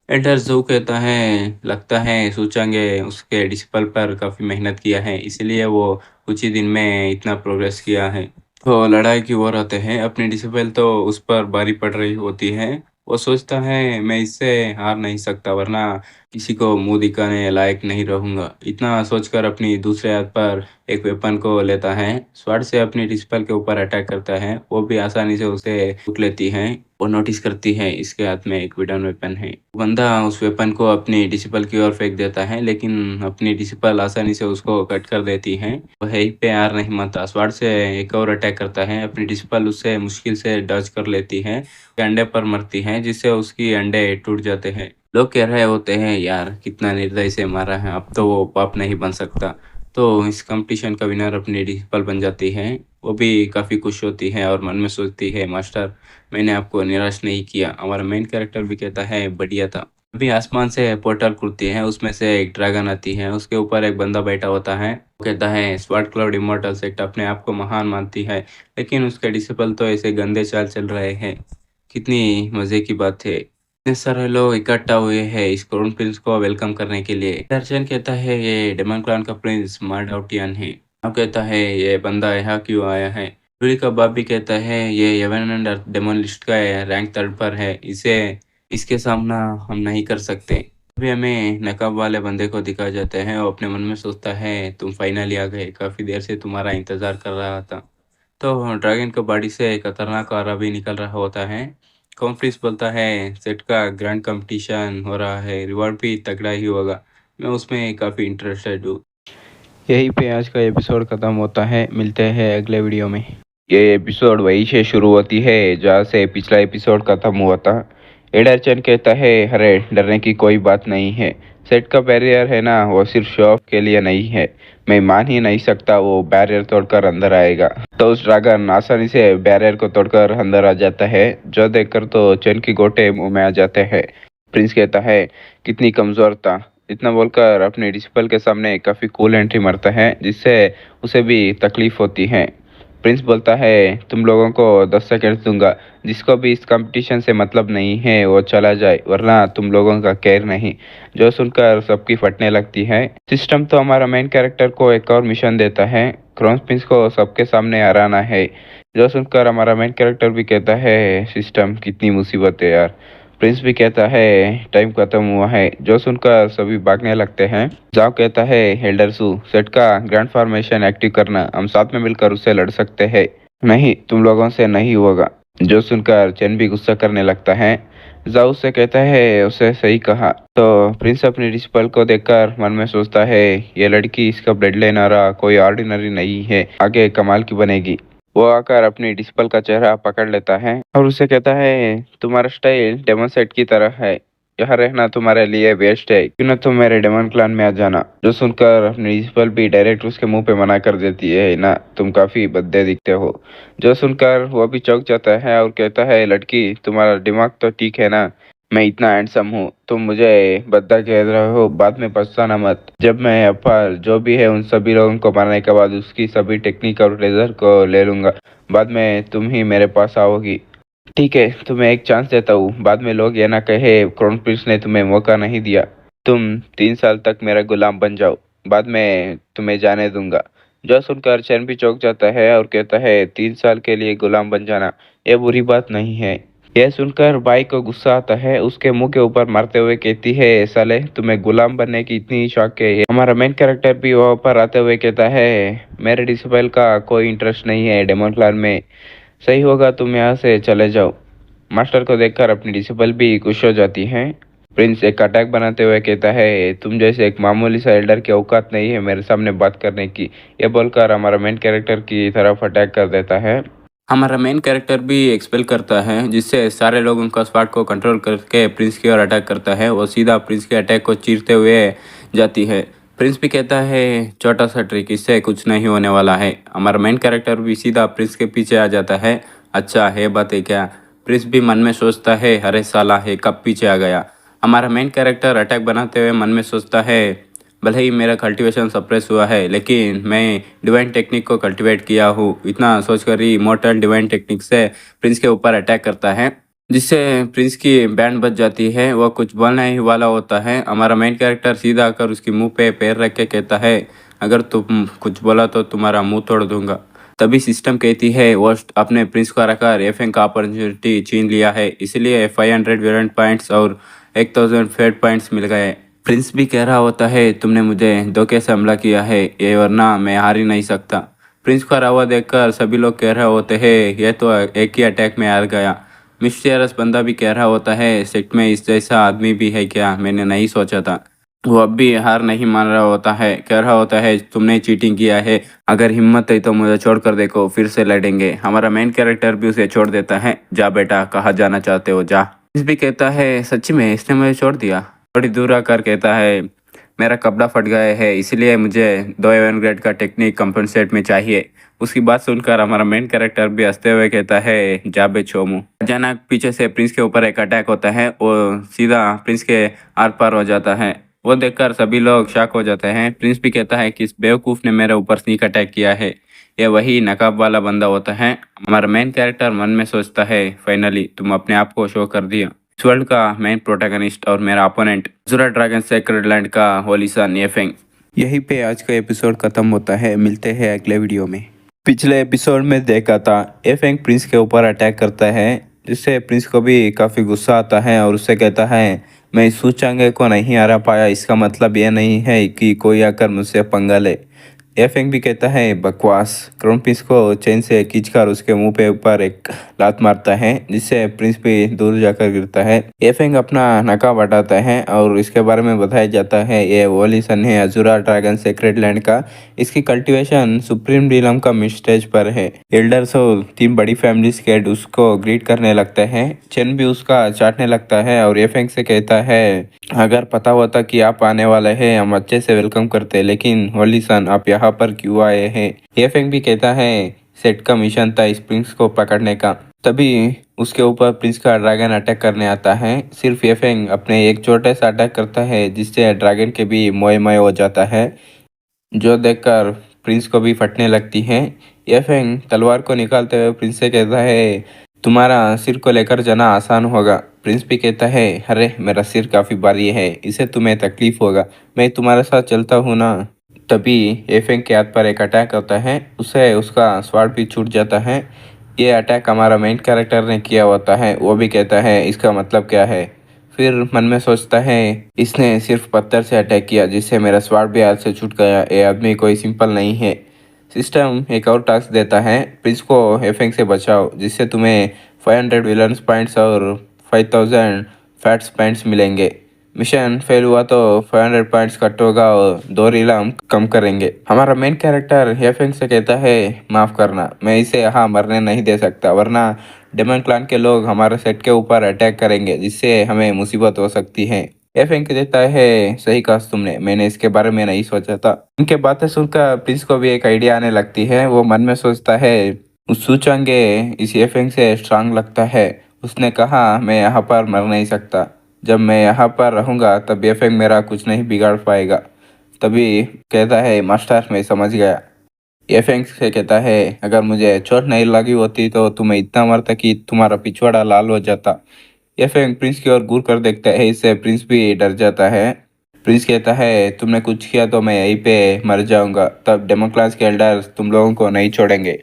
B: एंटर जो कहता है, लगता है सूचांगे उसके डिसिपल पर काफी मेहनत किया है, इसलिए वो कुछ ही दिन में इतना प्रोग्रेस किया है। तो लड़ाई की ओर आते हैं। अपनी डिसिपल तो उस पर भारी पड़ रही होती है। वो सोचता है, मैं इससे हार नहीं सकता, वरना किसी को मुंह दिखाने लायक नहीं रहूंगा। इतना सोचकर अपनी दूसरे हाथ पर एक वेपन को लेता है। स्वॉर्ड से अपनी डिसिपल के ऊपर अटैक करता है। वो भी आसानी से उसे रोक लेती है। वो नोटिस करती है, इसके हाथ में एक विडन वेपन है। बंदा उस वेपन को अपनी डिसिपल की ओर फेंक देता है, लेकिन अपनी डिसिपल आसानी से उसको कट कर देती है। वो यहीं पे हार नहीं मानता, स्वॉर्ड से एक और अटैक करता है। अपनी डिसिपल उससे मुश्किल से डज कर लेती है, उसके अंडे पर मरती है, जिससे उसकी अंडे टूट जाते हैं। लोग कह रहे होते हैं, यार कितना निर्दयी से मारा है, अब तो वो पाप नहीं बन सकता। तो इस कंपटीशन का विनर अपनी डिसिपल बन जाती है। वो भी काफी खुश होती है और मन में सोचती है, मास्टर मैंने आपको निराश नहीं किया। हमारा मेन कैरेक्टर भी कहता है, बढ़िया था। अभी आसमान से पोर्टल खुलती है, उसमें से एक ड्रैगन आती है। उसके ऊपर एक बंदा बैठा होता है। वो कहता है, स्वॉर्ड क्लाउड इमोर्टल सेक्ट अपने आप को महान मानती है, लेकिन उसके डिसिपल तो ऐसे गंदे चाल चल रहे हैं। कितनी मजे की बात है, इतने सारे लोग इकट्ठा हुए हैं इस क्राउन प्रिंस को वेलकम करने के लिए। दर्शन कहता है, ये डेमन क्लान का प्रिंस मार्डाउटियन है। अब कहता है, ये बंदा यहाँ क्यों आया है। जूली का बाप भी कहता है, ये heaven and earth demon list का रैंक 3rd पर है, इसे इसके सामना हम नहीं कर सकते। अभी हमें नकाब वाले बंदे को दिखाया जाता है। वो अपने मन में सोचता है, तुम फाइनली आ गए, काफी देर से तुम्हारा इंतजार कर रहा था। तो ड्रैगन के बॉडी से खतरनाक आरा भी निकल रहा होता है। कॉन्फ्रिक्स बोलता है, सेट का ग्रैंड कंपटीशन हो रहा है, रिवॉर्ड भी तगड़ा ही होगा, मैं उसमें काफ़ी इंटरेस्टेड हूँ।
A: यहीं पे आज का एपिसोड खत्म होता है। मिलते हैं अगले वीडियो में। ये एपिसोड वहीं से शुरू होती है जहाँ से पिछला एपिसोड खत्म हुआ था। एडरचन कहता है, अरे डरने की कोई बात नहीं है। सेट का बैरियर है ना, वो सिर्फ शो ऑफ के लिए नहीं है। मैं मान ही नहीं सकता वो बैरियर तोड़कर अंदर आएगा। तो उस ड्रैगन आसानी से बैरियर को तोड़कर अंदर आ जाता है, जो देखकर तो चैन की गोटे मुंह में आ जाते हैं। प्रिंस कहता है, कितनी कमजोर था। इतना बोलकर अपने डिसिपल के सामने काफी कूल एंट्री मारता है, जिससे उसे भी तकलीफ होती है। प्रिंस बोलता है, तुम लोगों को 10 सेकंड दूंगा, जिसको भी इस कंपटीशन से मतलब नहीं है वो चला जाए, वरना तुम लोगों का केयर नहीं। जो सुनकर सबकी फटने लगती है। सिस्टम तो हमारा मेन कैरेक्टर को एक और मिशन देता है, क्राउन प्रिंस को सबके सामने हराना है। जो सुनकर हमारा मेन कैरेक्टर भी कहता है, सिस्टम कितनी मुसीबत है यार। प्रिंस भी कहता है, टाइम खत्म हुआ है। जो सुनकर सभी भागने लगते हैं। जाओ कहता है, एल्डर सू, सेट का ग्रैंड फॉर्मेशन एक्टिव करना, हम साथ में मिलकर उससे लड़ सकते हैं। नहीं, तुम लोगों से नहीं होगा। जो सुनकर चैन भी गुस्सा करने लगता है। जाओ उससे कहता है, उसे सही कहा। तो प्रिंस अपनी डिसिपल को देखकर मन में सोचता है, ये लड़की, इसका ब्लड लाइन आ रहा कोई ऑर्डिनरी नहीं है, आगे कमाल की बनेगी। वो आकर अपनी डिस्पल का चेहरा पकड़ लेता है और उसे कहता है, तुम्हारा स्टाइल डेमन सेट की तरह है, यहाँ रहना तुम्हारे लिए वेस्ट है, क्यों ना तुम मेरे डेमन क्लान में आ जाना। जो सुनकर अपनी डिस्पल भी डायरेक्ट उसके मुंह पे मना कर देती है ना, तुम काफी भद्दे दिखते हो। जो सुनकर वो भी चौंक जाता है और कहता है, लड़की तुम्हारा दिमाग तो ठीक है ना, मैं इतना हैंडसम हूँ, तुम मुझे बद्दा कह रहे हो, बाद में पछताना मत। जब मैं अपा जो भी है उन सभी लोगों को मारने के बाद उसकी सभी टेक्निक और लेजर को ले लूंगा, बाद में तुम ही मेरे पास आओगी। ठीक है, तुम्हें एक चांस देता हूँ, बाद में लोग ये ना कहे क्राउन प्रिंस ने तुम्हें मौका नहीं दिया। तुम 3 साल तक मेरा गुलाम बन जाओ, बाद में तुम्हें जाने दूंगा। जो सुनकर चैन भी चौंक जाता है और कहता है, 3 साल के लिए गुलाम बन जाना, ये बुरी बात नहीं है। यह सुनकर बाई को गुस्सा आता है, उसके मुंह के ऊपर मारते हुए कहती है, साले तुम्हें गुलाम बनने की इतनी शौक है। हमारा मेन कैरेक्टर भी वहाँ पर आते हुए कहता है, मेरे डिसिबल का कोई इंटरेस्ट नहीं है डेमन क्लान में, सही होगा तुम यहाँ से चले जाओ। मास्टर को देखकर अपनी डिसिबल भी खुश हो जाती है।
B: प्रिंस एक अटैक बनाते हुए कहता है, तुम जैसे एक मामूली सा एल्डर की औकात नहीं है मेरे सामने बात करने की। ये बोलकर हमारा मेन कैरेक्टर की तरफ अटैक कर देता है। हमारा मेन कैरेक्टर भी एक्सपेल करता है, जिससे सारे लोग उनका स्पॉट को कंट्रोल करके प्रिंस की ओर अटैक करता है। वो सीधा प्रिंस के अटैक को चीरते हुए जाती है। प्रिंस भी कहता है, छोटा सा ट्रिक, इससे कुछ नहीं होने वाला है। हमारा मेन कैरेक्टर भी सीधा प्रिंस के पीछे आ जाता है। अच्छा है बात है क्या? प्रिंस भी मन में सोचता है, अरे साला है कब पीछे आ गया। हमारा मेन कैरेक्टर अटैक बनाते हुए मन में सोचता है, भले ही मेरा कल्टीवेशन सप्रेस हुआ है, लेकिन मैं डिवाइन टेक्निक को कल्टीवेट किया हूँ। इतना सोचकर ही इमोर्टल डिवाइन टेक्निक से प्रिंस के ऊपर अटैक करता है, जिससे प्रिंस की बैंड बच जाती है। वह कुछ बोलने ही वाला होता है। हमारा मेन कैरेक्टर सीधा आकर उसके मुंह पे पैर रख के कहता है, अगर तुम कुछ बोला तो तुम्हारा मुंह तोड़ दूंगा। तभी सिस्टम कहती है, वोस्ट अपने प्रिंस को रखकर एफएन का अपॉर्चुनिटी छीन लिया है, इसलिए 500 वेलेंट पॉइंट्स और 1000 फेट पॉइंट्स मिल गए। प्रिंस भी कह रहा होता है, तुमने मुझे धोखे से हमला किया है, ये वरना मैं हार ही नहीं सकता। प्रिंस का रवा देखकर सभी लोग कह रहे होते हैं, यह तो एक ही अटैक में हार गया। मिस्टीरियस बंदा भी कह रहा होता है, सेट में इस जैसा आदमी भी है क्या, मैंने नहीं सोचा था। वो अब भी हार नहीं मान रहा होता है, कह रहा होता है, तुमने चीटिंग किया है, अगर हिम्मत है तो मुझे छोड़ कर देखो, फिर से लड़ेंगे। हमारा मेन कैरेक्टर भी उसे छोड़ देता है। जा बेटा, कहाँ जाना चाहते हो, जा। प्रिंस भी कहता है, सच्ची में इसने मुझे छोड़ दिया। थोड़ी दूर आकर कहता है, मेरा कपड़ा फट गया है, इसलिए मुझे 2 एवन ग्रेड का टेक्निक कंपनसेट में चाहिए। उसकी बात सुनकर हमारा मेन कैरेक्टर भी हंसते हुए कहता है, जा बे छोमू। अचानक पीछे से प्रिंस के ऊपर एक अटैक होता है। वो सीधा प्रिंस के आर पार हो जाता है। वो देखकर सभी लोग शॉक हो जाते हैं। प्रिंस भी कहता है कि इस बेवकूफ़ ने मेरे ऊपर स्नीक अटैक किया है। ये वही नकाब वाला बंदा होता है। हमारा मेन कैरेक्टर मन में सोचता है, फाइनली तुम अपने आप को शो कर दिया। इस वर्ल्ड का मेन प्रोटैगनिस्ट और मेरा अपोनेंट अज़ुरा ड्रैगन सेक्रेड लैंड का होली सन येफेंग।
A: यहीं पे आज का एपिसोड खत्म होता है। मिलते हैं अगले वीडियो में। पिछले एपिसोड में देखा था एफेंग प्रिंस के ऊपर अटैक करता है, जिससे प्रिंस को भी काफ़ी गुस्सा आता है और उससे कहता है, मैं इस सूचांगे को नहीं हरा पाया, इसका मतलब यह नहीं है कि कोई आकर मुझसे पंगा ले। एफेंग भी कहता है, बकवास। क्राउन प्रिंस को चेन से खींचकर उसके मुंह पे ऊपर एक लात मारता है, जिससे प्रिंस भी दूर जाकर गिरता है। एफेंग अपना नकाब हटाता है और इसके बारे में बताया जाता है, ये वोली सन है अज़ुरा ड्रैगन सेक्रेड लैंड का। इसकी कल्टीवेशन सुप्रीम रिलम का मिड स्टेज पर है। एल्डर्स और 3 बड़ी फैमिलीज के हेड उसको ग्रीट करने लगते हैं। चेन भी उसका चाटने लगता है और एफेंग से कहता है, अगर पता होता कि आप आने वाले हैं हम अच्छे से वेलकम करते, लेकिन होली सन आप यहाँ पर क्यों आए हैं। एफेंग भी कहता है, सेट का मिशन था इस प्रिंस को पकड़ने का। तभी उसके ऊपर प्रिंस का ड्रैगन अटैक करने आता है। सिर्फ एफेंग अपने एक छोटे सा अटैक करता है, जिससे ड्रैगन के भी मोए मोए हो जाता है, जो देखकर प्रिंस को भी फटने लगती है। येफेंग तलवार को निकालते हुए प्रिंस से कहता है, तुम्हारा सिर को लेकर जाना आसान होगा। प्रिंस भी कहता है, अरे मेरा सिर काफ़ी भारी है, इससे तुम्हें तकलीफ होगा, मैं तुम्हारे साथ चलता हूँ ना। तभी येफेंग के हाथ पर एक अटैक होता है, उससे उसका स्वाड भी छूट जाता है। ये अटैक हमारा मेन कैरेक्टर ने किया होता है। वो भी कहता है, इसका मतलब क्या है। फिर मन में सोचता है, इसने सिर्फ पत्थर से अटैक किया, जिससे मेरा स्वाड भी हाथ से छूट गया। ये आदमी कोई सिंपल नहीं है। सिस्टम एक और टास्क देता है, प्रिंस को एफेंग से बचाओ, जिससे तुम्हें 500 विलन्स पॉइंट्स और 5000 फैट्स पॉइंट्स मिलेंगे। मिशन फेल हुआ तो 500 पॉइंट्स कट होगा और 2 रिलम कम करेंगे। हमारा मेन कैरेक्टर एफेंग से कहता है, माफ़ करना, मैं इसे यहाँ मरने नहीं दे सकता, वरना डेमन क्लान के लोग हमारे सेट के ऊपर अटैक करेंगे, जिससे हमें मुसीबत हो सकती है। एफेंग देता है, सही कहा तुमने, मैंने इसके बारे में नहीं सोचा था। उनके बातें सुनकर प्रिंस को भी एक आइडिया आने लगती है। वो मन में सोचता है, उस सूचांगे इस एफेंग से स्ट्रांग लगता है। उसने कहा, मैं यहाँ पर मर नहीं सकता, जब मैं यहाँ पर रहूँगा तब एफेंग मेरा कुछ नहीं बिगाड़ पाएगा। तभी कहता है, मास्टर मैं समझ गया। एफेंग से कहता है, अगर मुझे चोट नहीं लगी होती तो तुम्हें इतना मारता कि तुम्हारा पिछवाड़ा लाल हो जाता। एफेंग प्रिंस की ओर घूर कर देखता है, इससे प्रिंस भी डर जाता है। प्रिंस कहता है, तुमने कुछ किया तो मैं यहीं पे मर जाऊंगा, तब डेमोक्लास के एल्डर्स तुम लोगों को नहीं छोड़ेंगे।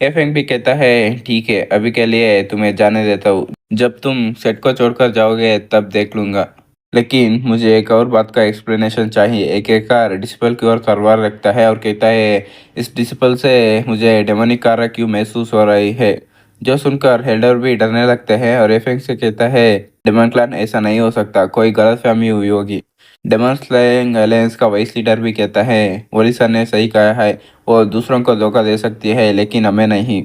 A: एफेंग भी कहता है, ठीक है, अभी के लिए तुम्हें जाने देता हूँ, जब तुम सेट को छोड़कर जाओगे तब देख लूंगा। लेकिन मुझे एक और बात का एक्सप्लेनेशन चाहिए। एक एकार डिस्पल की ओर तलवार रखता है और कहता है, इस डिस्पल से मुझे डेमोनिक आरा क्यों महसूस हो रही है।
C: जो सुनकर हेल्डर भी डरने लगते हैं और एफेंग से कहता है डेमन क्लैन ऐसा नहीं हो सकता, कोई गलतफहमी हुई होगी। डेमन स्लेइंग अलायंस का वाइस लीडर भी कहता है वॉरिसन ने सही कहा है, वो दूसरों को धोखा दे सकती है लेकिन हमें नहीं।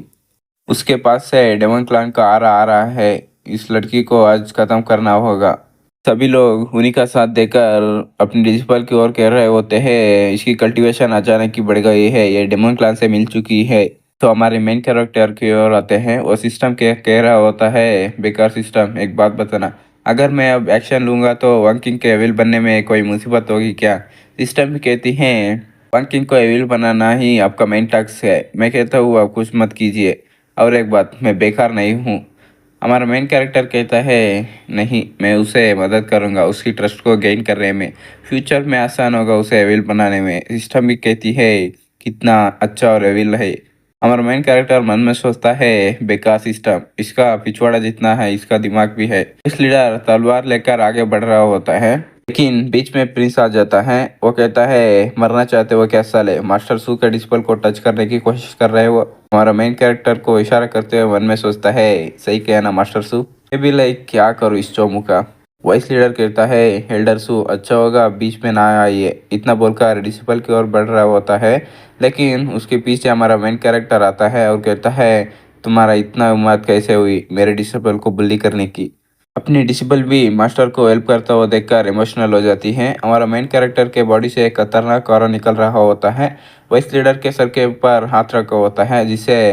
C: उसके पास से डेमन क्लैन का आ रहा है, इस लड़की को आज खत्म करना होगा। सभी लोग उन्हीं का साथ देकर अपनी डिजिपल की ओर कह रहे होते हैं इसकी कल्टीवेशन अचानक ही बढ़ गई है, ये डेमन क्लान से मिल चुकी है। तो हमारे मेन कैरेक्टर की ओर आते हैं, वो सिस्टम के कह रहा होता है बेकार सिस्टम, एक बात बताना, अगर मैं अब एक्शन लूंगा तो वन किंग के एविल बनने में कोई मुसीबत होगी क्या? सिस्टम भी कहती है वन किंग को एविल बनाना ही आपका मेन टास्क है। मैं कहता हूँ आप कुछ मत कीजिए, और एक बात, मैं बेकार नहीं हूँ। हमारा मेन कैरेक्टर कहता है नहीं, मैं उसे मदद करूंगा उसकी ट्रस्ट को गेन करने में, फ्यूचर में आसान होगा उसे एविल बनाने में। सिस्टम भी कहती है कितना अच्छा और एविल है। हमारा मेन कैरेक्टर मन में सोचता है बेकार सिस्टम, इसका पिछवाड़ा जितना है इसका दिमाग भी है। इस लीडर तलवार लेकर आगे बढ़ रहा होता है, लेकिन बीच में प्रिंस आ जाता है। वो कहता है मरना चाहते हो क्या साले, मास्टर सू के डिस्पल को टच करने की कोशिश कर रहे हो। हमारा मेन कैरेक्टर को इशारा करते हुए मन में सोचता है सही किया ना मास्टर सू, ये भी लाइक क्या करूँ इस चोमू का। वॉइस लीडर कहता है एल्डर सू अच्छा होगा बीच में ना आइए, इतना बोलकर डिस्पल की ओर बढ़ रहा होता है, लेकिन उसके पीछे हमारा मेन कैरेक्टर आता है और कहता है तुम्हारा इतना हिम्मत कैसे हुई मेरे डिसेबल को बुली करने की। अपनी डिसेबल भी मास्टर को हेल्प करता हुआ देखकर इमोशनल हो जाती है। हमारा मेन कैरेक्टर के बॉडी से एक खतरनाक ऑरा निकल रहा होता है। वाइस लीडर के सर के ऊपर हाथ रखा होता है जिससे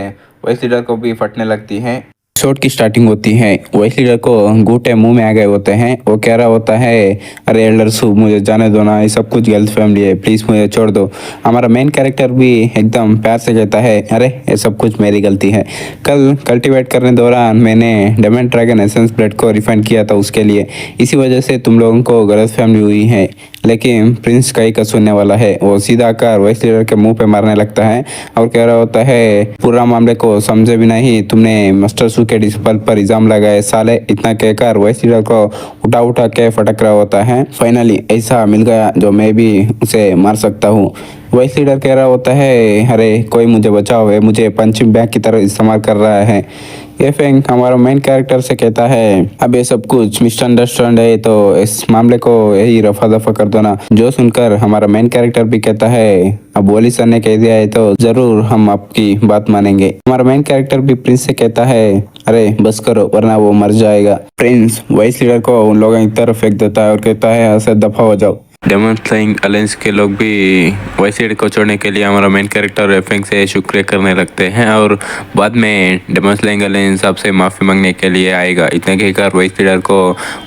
C: वाइस लीडर को भी फटने लगती है। शॉट की स्टार्टिंग होती है, वाइस लीडर को घूंटे मुंह में आ गए होते हैं। वो कह रहा होता है अरे एल्डर सू मुझे जाने दो ना, ये सब कुछ गलत फैमिली है, प्लीज मुझे छोड़ दो। हमारा मेन कैरेक्टर भी एकदम प्यार से कहता है अरे ये सब कुछ मेरी गलती है, कल कल्टीवेट करने दौरान मैंने डेमन ड्रैगन एसेंस ब्लड को रिफाइन किया था उसके लिए, इसी वजह से तुम लोगों को गलत फैमिली हुई है। लेकिन प्रिंस कहीं का सुनने वाला है, वो सीधा आकर वाइस लीडर के मुंह पे मारने लगता है और कह रहा होता है पूरा मामले को समझे भी नहीं तुमने मास्टर सू के डिस्पल पर इल्जाम लगाए साले। इतना कहकर वाइस लीडर को उठा उठा के फटक रहा होता है। फाइनली ऐसा मिल गया जो मैं भी उसे मार सकता हूँ। वाइस लीडर कह रहा होता है अरे कोई मुझे बचाओ, है मुझे पंचिंग बैग की तरह इस्तेमाल कर रहा है। ये फेंग हमारा मेन कैरेक्टर से कहता है अब ये सब कुछ मिसअंडरस्टैंड है तो इस मामले को यही रफा दफा कर दो ना। जो सुनकर हमारा मेन कैरेक्टर भी कहता है अब वॉली सर ने कह दिया है तो जरूर हम आपकी बात मानेंगे। हमारा मेन कैरेक्टर भी प्रिंस से कहता है अरे बस करो वरना वो मर जाएगा। प्रिंस वाइस लीडर को उन लोगों की तरफ फेंक देता है और कहता है ऐसे दफा हो जाओ।
B: डेमन स्लेइंग अलायंस के लोग भी वाइस को छोड़ने के लिए हमारा मेन कैरेक्टर एफेंग से शुक्रिया करने लगते हैं और बाद में डेमन स्लेइंग अलायंस आपसे माफ़ी मांगने के लिए आएगा। इतने कहकर वाइस लीडर को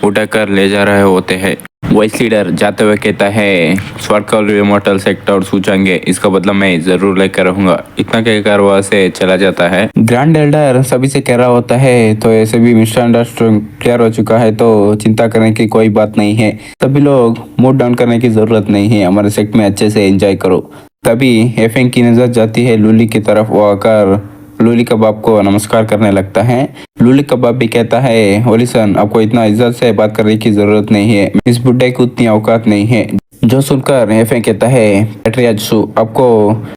B: उठाकर ले जा रहे होते हैं। वाइस लीडर जाते हुए कहता है स्वर्कल रिमोटल सेक्टर सूचेंगे, इसका बदला मैं जरूर लेकर रहूंगा। इतना कहकर वह से चला जाता है। ग्रैंड एल्डर सभी से कह रहा होता है तो ऐसे भी मिसअंडरस्टैंडिंग क्लियर हो चुका है तो चिंता करने की कोई बात नहीं है, सभी लोग मूड डाउन करने की जरूरत नहीं है, हमारे सेट में अच्छे से एंजॉय करो। तभी एफेंग की नजर जाती है लूली की तरफ, वो आकर लूली कबाब को नमस्कार करने लगता है। लूली कबाब भी कहता है ओलिसन आपको इतना इज्जत से बात करने की जरूरत नहीं है, इस बुड्ढे की उतनी औकात नहीं है। जो सुनकर एफेंग कहता है पेट्रियाजसू आपको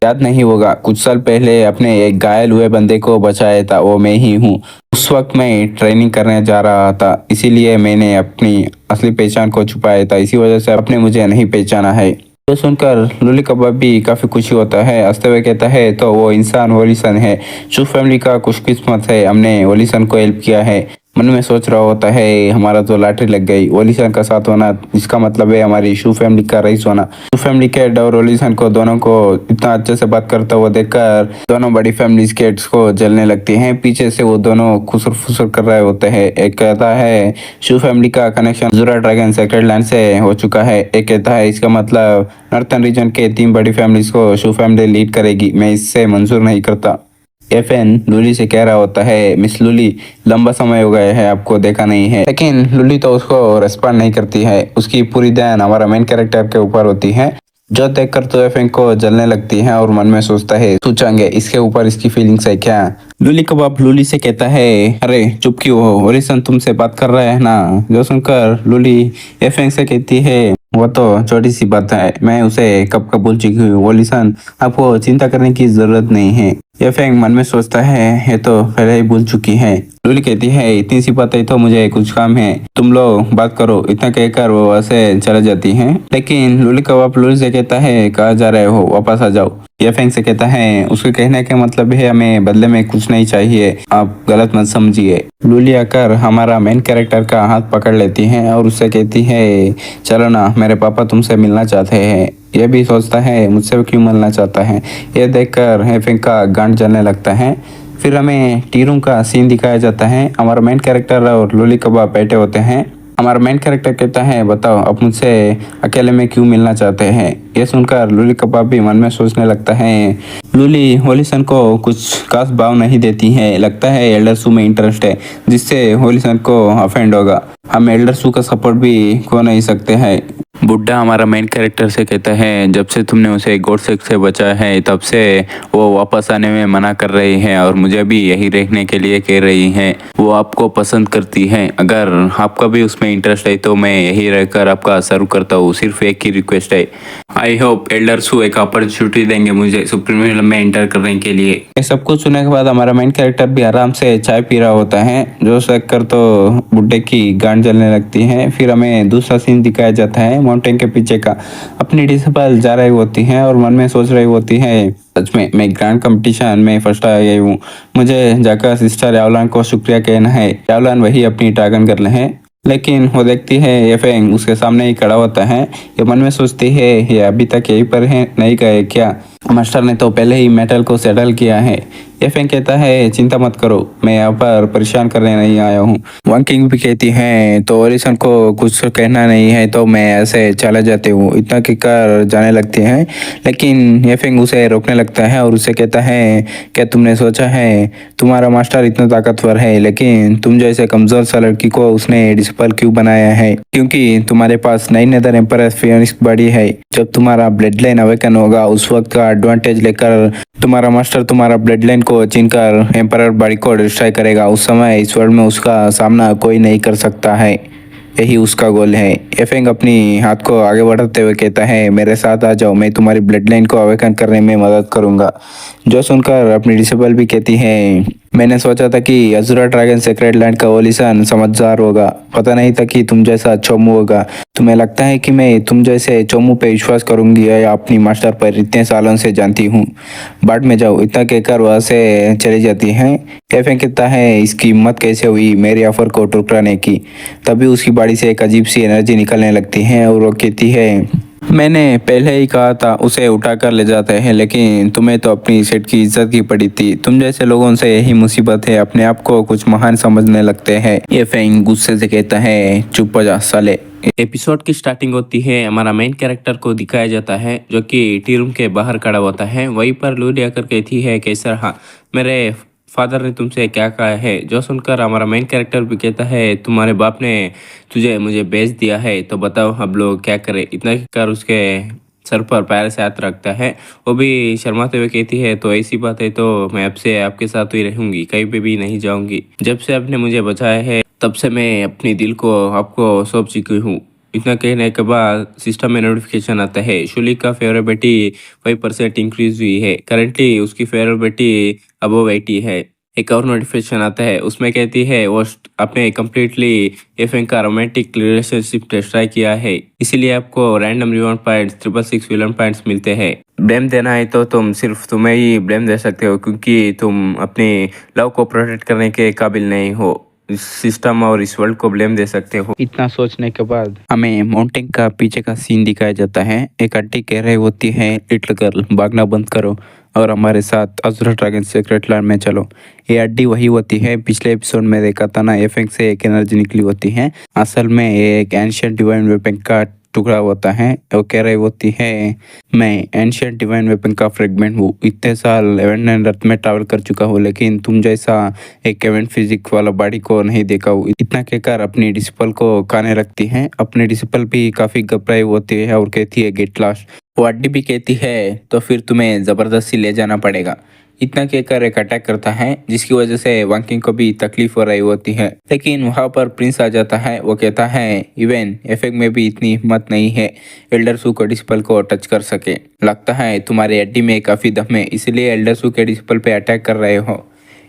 B: याद नहीं होगा कुछ साल पहले अपने एक घायल हुए बंदे को बचाया था, वो मैं ही हूँ। उस वक्त मैं ट्रेनिंग करने जा रहा था, इसीलिए मैंने अपनी असली पहचान को छुपाया था, इसी वजह से आपने मुझे नहीं पहचाना है। तो सुनकर लूली कबाब भी काफी खुशी होता है, हंसते हुए कहता है तो वो इंसान वॉलिसन है, शू फैमिली का खुशकिस्मत है, हमने वॉलिसन को हेल्प किया है। मन में सोच रहा होता है हमारा तो लॉटरी लग गई, वॉलिसन का साथ होना इसका मतलब है हमारी शू फैमिली का रईस होना। शू फैमिली के हेड और वॉलिसन को दोनों को इतना अच्छे से बात करता हुआ देखकर दोनों बड़ी फैमिली के हेड्स को जलने लगती हैं। पीछे से वो दोनों खुसर फुसर कर रहे होते हैं। एक कहता है शू फैमिली का कनेक्शन जुरा ड्रैगन सेक्रेट लैंड से हो चुका है, एक कहता है इसका मतलब नॉर्थन रीजन के 3 बड़ी फैमिलीज को शू फैमिली लीड करेगी, मैं इससे मंजूर नहीं करता। एफएन लूली से कह रहा होता है मिस लूली लंबा समय हो गया है आपको देखा नहीं है, लेकिन लूली तो उसको रेस्पॉन्ड नहीं करती है, उसकी पूरी ध्यान हमारा मेन कैरेक्टर के ऊपर होती है। जो देखकर तो एफएन को जलने लगती है और मन में सोचता है सोचेंगे इसके ऊपर इसकी फीलिंग्स है क्या। लूली कबाब लूली से कहता है अरे चुप क्यों हो, ओलिसन तुमसे बात कर रहा है ना। जो सुनकर लूली एफएन से कहती है
C: वो तो छोटी सी बात है, मैं उसे कब का भूल चुकी हूँ। वो लिसन, आपको चिंता करने की जरूरत नहीं है। ये फेंग मन में सोचता है, ये तो पहले ही भूल चुकी है। लूली कहती है, इतनी सी बात है तो मुझे कुछ काम है, तुम लोग बात करो। इतना कहकर वो वैसे चले जाती हैं। लेकिन लूली का बाप लूली से कहता है, कहाँ जा रहे हो, वापस आ जाओ। ये फेंग से कहता है, उसके कहने का मतलब है हमें बदले में कुछ नहीं चाहिए, आप गलत मत समझिए। लूली आकर हमारा मेन कैरेक्टर का हाथ पकड़ लेती है और उससे कहती है, चलो ना, मेरे पापा तुमसे मिलना चाहते हैं। यह भी सोचता है, मुझसे क्यों मिलना चाहता है। यह देखकर हेफिंग का गांड जलने लगता है। फिर हमें टी रूम का सीन दिखाया जाता है। हमारा मेन कैरेक्टर और लूली कबाब बैठे होते हैं। हमारा मेन कैरेक्टर कहता है, बताओ आप मुझसे अकेले में क्यों मिलना चाहते हैं। यह सुनकर लूली कबाब भी मन में सोचने लगता है। लूली होलिसन को कुछ खास भाव नहीं देती है, लगता है एल्डर सू में इंटरेस्ट है, जिससे होलिसन को अफेंड होगा। हम एल्डर सू का सपोर्ट भी खो नहीं सकते हैं। बुड्ढा हमारा मेन कैरेक्टर से कहता है, जब से तुमने उसे गोडसेक से बचाया है तब से वो वापस आने में मना कर रही है और मुझे भी यही रहने के लिए कह रही है। वो आपको पसंद करती है, अगर आपका भी उसमें इंटरेस्ट है तो मैं यही रहकर आपका सर्व करता हूँ। सिर्फ एक ही रिक्वेस्ट है, आई होप एल्डर सू एक अपॉर्चुनिटी देंगे मुझे सुप्रीम में एंटर करने के लिए। ये सब कुछ सुनने के बाद हमारा मेन कैरेक्टर भी आराम से चाय पी रहा होता है। जो कर तो बुड्ढे की गांड जलने लगती है। फिर हमें दूसरा सीन दिखाया जाता है माउंटेन के पीछे का। अपनी डिसिपल जा रही होती है और मन में सोच रही होती है, सच में मैं ग्रैंड कंपटीशन में फर्स्ट आ गई हूँ, मुझे जाकर सिस्टर यावलान को शुक्रिया कहना है। यावलान वही अपनी ड्रैगन गर्ल है। लेकिन वो देखती है ये फेंग उसके सामने ही खड़ा होता है। ये मन में सोचती है, ये अभी तक यहीं पर है, नहीं गए क्या। मास्टर ने तो पहले ही मेटल को सेटल किया है। ये फेंग कहता है, चिंता मत करो, मैं यहाँ पर परेशान करने नहीं आया हूँ। वंकिंग भी कहती है, तो ओरिसन को कुछ कहना नहीं है तो मैं ऐसे चला जाती हूँ। इतना कहकर जाने लगती है। लेकिन ये फेंग उसे रोकने लगता है और उसे कहता है, क्या तुमने सोचा है तुम्हारा मास्टर इतना ताकतवर है, लेकिन तुम जैसे कमजोर सा लड़की को उसने डिसिपल क्यों बनाया है? क्योंकि तुम्हारे पास नई नेदर एम्पर फिनिक्स बॉडी है। जब तुम्हारा ब्लड लाइन अवेकन होगा उस वक्त का एडवांटेज लेकर तुम्हारा मास्टर तुम्हारा ब्लड लाइन को छीनकर एम्परर बॉडी को डिस्ट्रॉय करेगा। उस समय इस वर्ल्ड में उसका सामना कोई नहीं कर सकता है, यही उसका गोल है। एफेंग अपनी हाथ को आगे बढ़ाते हुए कहता है, मेरे साथ आ जाओ, मैं तुम्हारी ब्लड लाइन को अवेकन करने में मदद करूंगा। जो सुनकर अपनी डिसेबल भी कहती है, मैंने सोचा था कि अजुरा ड्रैगन सेक्रेट लैंड का ओलिसन समझदार होगा, पता नहीं था कि तुम जैसा चोमू होगा। तुम्हें लगता है कि मैं तुम जैसे चोमू पे विश्वास करूंगी या अपनी मास्टर पर इतने सालों से जानती हूँ। बाट में जाओ, इतना कहकर वहाँ से चली जाती है। एफेंग कहता है, इसकी हिम्मत कैसे हुई मेरी ऑफर को ठुकराने की। तभी उसकी बॉडी से एक अजीब सी एनर्जी निकलने लगती है और वो कहती है, मैंने पहले ही कहा था उसे उठाकर ले जाते हैं, लेकिन तुम्हें तो अपनी सेट की इज्जत की पड़ी थी। तुम जैसे लोगों से यही मुसीबत है, अपने आप को कुछ महान समझने लगते हैं। ये फेंग गुस्से से कहता है, चुप हो जा साले।
B: एपिसोड की स्टार्टिंग होती है, हमारा मेन कैरेक्टर को दिखाया जाता है जो कि टी रूम के बाहर खड़ा होता है। वहीं पर लूली आकर कहती है, कैसर, हाँ मेरे फादर ने तुमसे क्या कहा है। जो सुनकर हमारा मेन कैरेक्टर भी कहता है, तुम्हारे बाप ने तुझे मुझे भेज दिया है, तो बताओ अब लोग क्या करें। इतना कर उसके सर पर पैर से हाथ रखता है। वो भी शर्माते हुए कहती है, तो ऐसी बात है तो मैं अब से आपके साथ ही रहूंगी, कहीं पे भी नहीं जाऊंगी। जब से आपने मुझे बचाया है तब से मैं अपनी दिल को आपको सौंप चुकी हूँ। इतना कहने के बाद सिस्टम में नोटिफिकेशन आता है, शुली का फेवरेबिलिटी 5% इंक्रीज हुई है। करेंटली उसकी फेवरेबिलिटी अबव 80 है। एक और नोटिफिकेशन आता है, उसमें कहती है वो आपने कम्प्लीटली एफएन का रोमांटिक रिलेशनशिप टेस्ट ट्राई किया है, इसीलिए आपको random reward points 666 villain points मिलते हैं। ब्लेम देना है तो तुम सिर्फ तुम्हें ही ब्लेम दे सकते हो, क्योंकि तुम अपनी लव को प्रोटेक्ट करने के काबिल नहीं हो। इस सिस्टम और इस वर्ल्ड को ब्लेम दे सकते हो।
C: इतना सोचने के बाद हमें माउंटेन का पीछे का सीन दिखाया जाता है। एक आंटी कह रही होती है, लिटिल गर्ल भागना बंद करो और हमारे साथ अज़ुरा ड्रैगन सीक्रेट लैंड में चलो। ये अड्डी वही होती है, पिछले एपिसोड में देखा था ना, एफेक्ट से एक एनर्जी निकली होती है। असल में ये एक एंशिएंट डिवाइन वेपन का टुकड़ा होता है। वो कह रही होती है, मैं एंशिएंट डिवाइन वेपन का फ्रेगमेंट हूँ, इतने साल एवेंट एंड अर्थ में ट्रैवल कर चुका हूँ, लेकिन तुम जैसा एक एवेंट फिजिक वाला बॉडी को नहीं देखा हूँ। इतना कहकर अपनी डिसिपल को खाने रखती है। अपनी डिसिपल भी काफी घबराई होती है और कहती है, गेट लॉस्ट। वो अड्डी भी कहती है, तो फिर तुम्हें जबरदस्ती ले जाना पड़ेगा। इतना कहकर एक अटैक करता है जिसकी वजह से वांकिंग को भी तकलीफ हो रही होती है। लेकिन वहां पर प्रिंस आ जाता है। वो कहता है इवन एफेक्ट में भी इतनी हिम्मत नहीं है एल्डर सू के डिस्पल को टच कर सके। लगता है तुम्हारे हड्डी में काफी दम है, इसलिए एल्डर सू के डिस्पल पे अटैक कर रहे हो।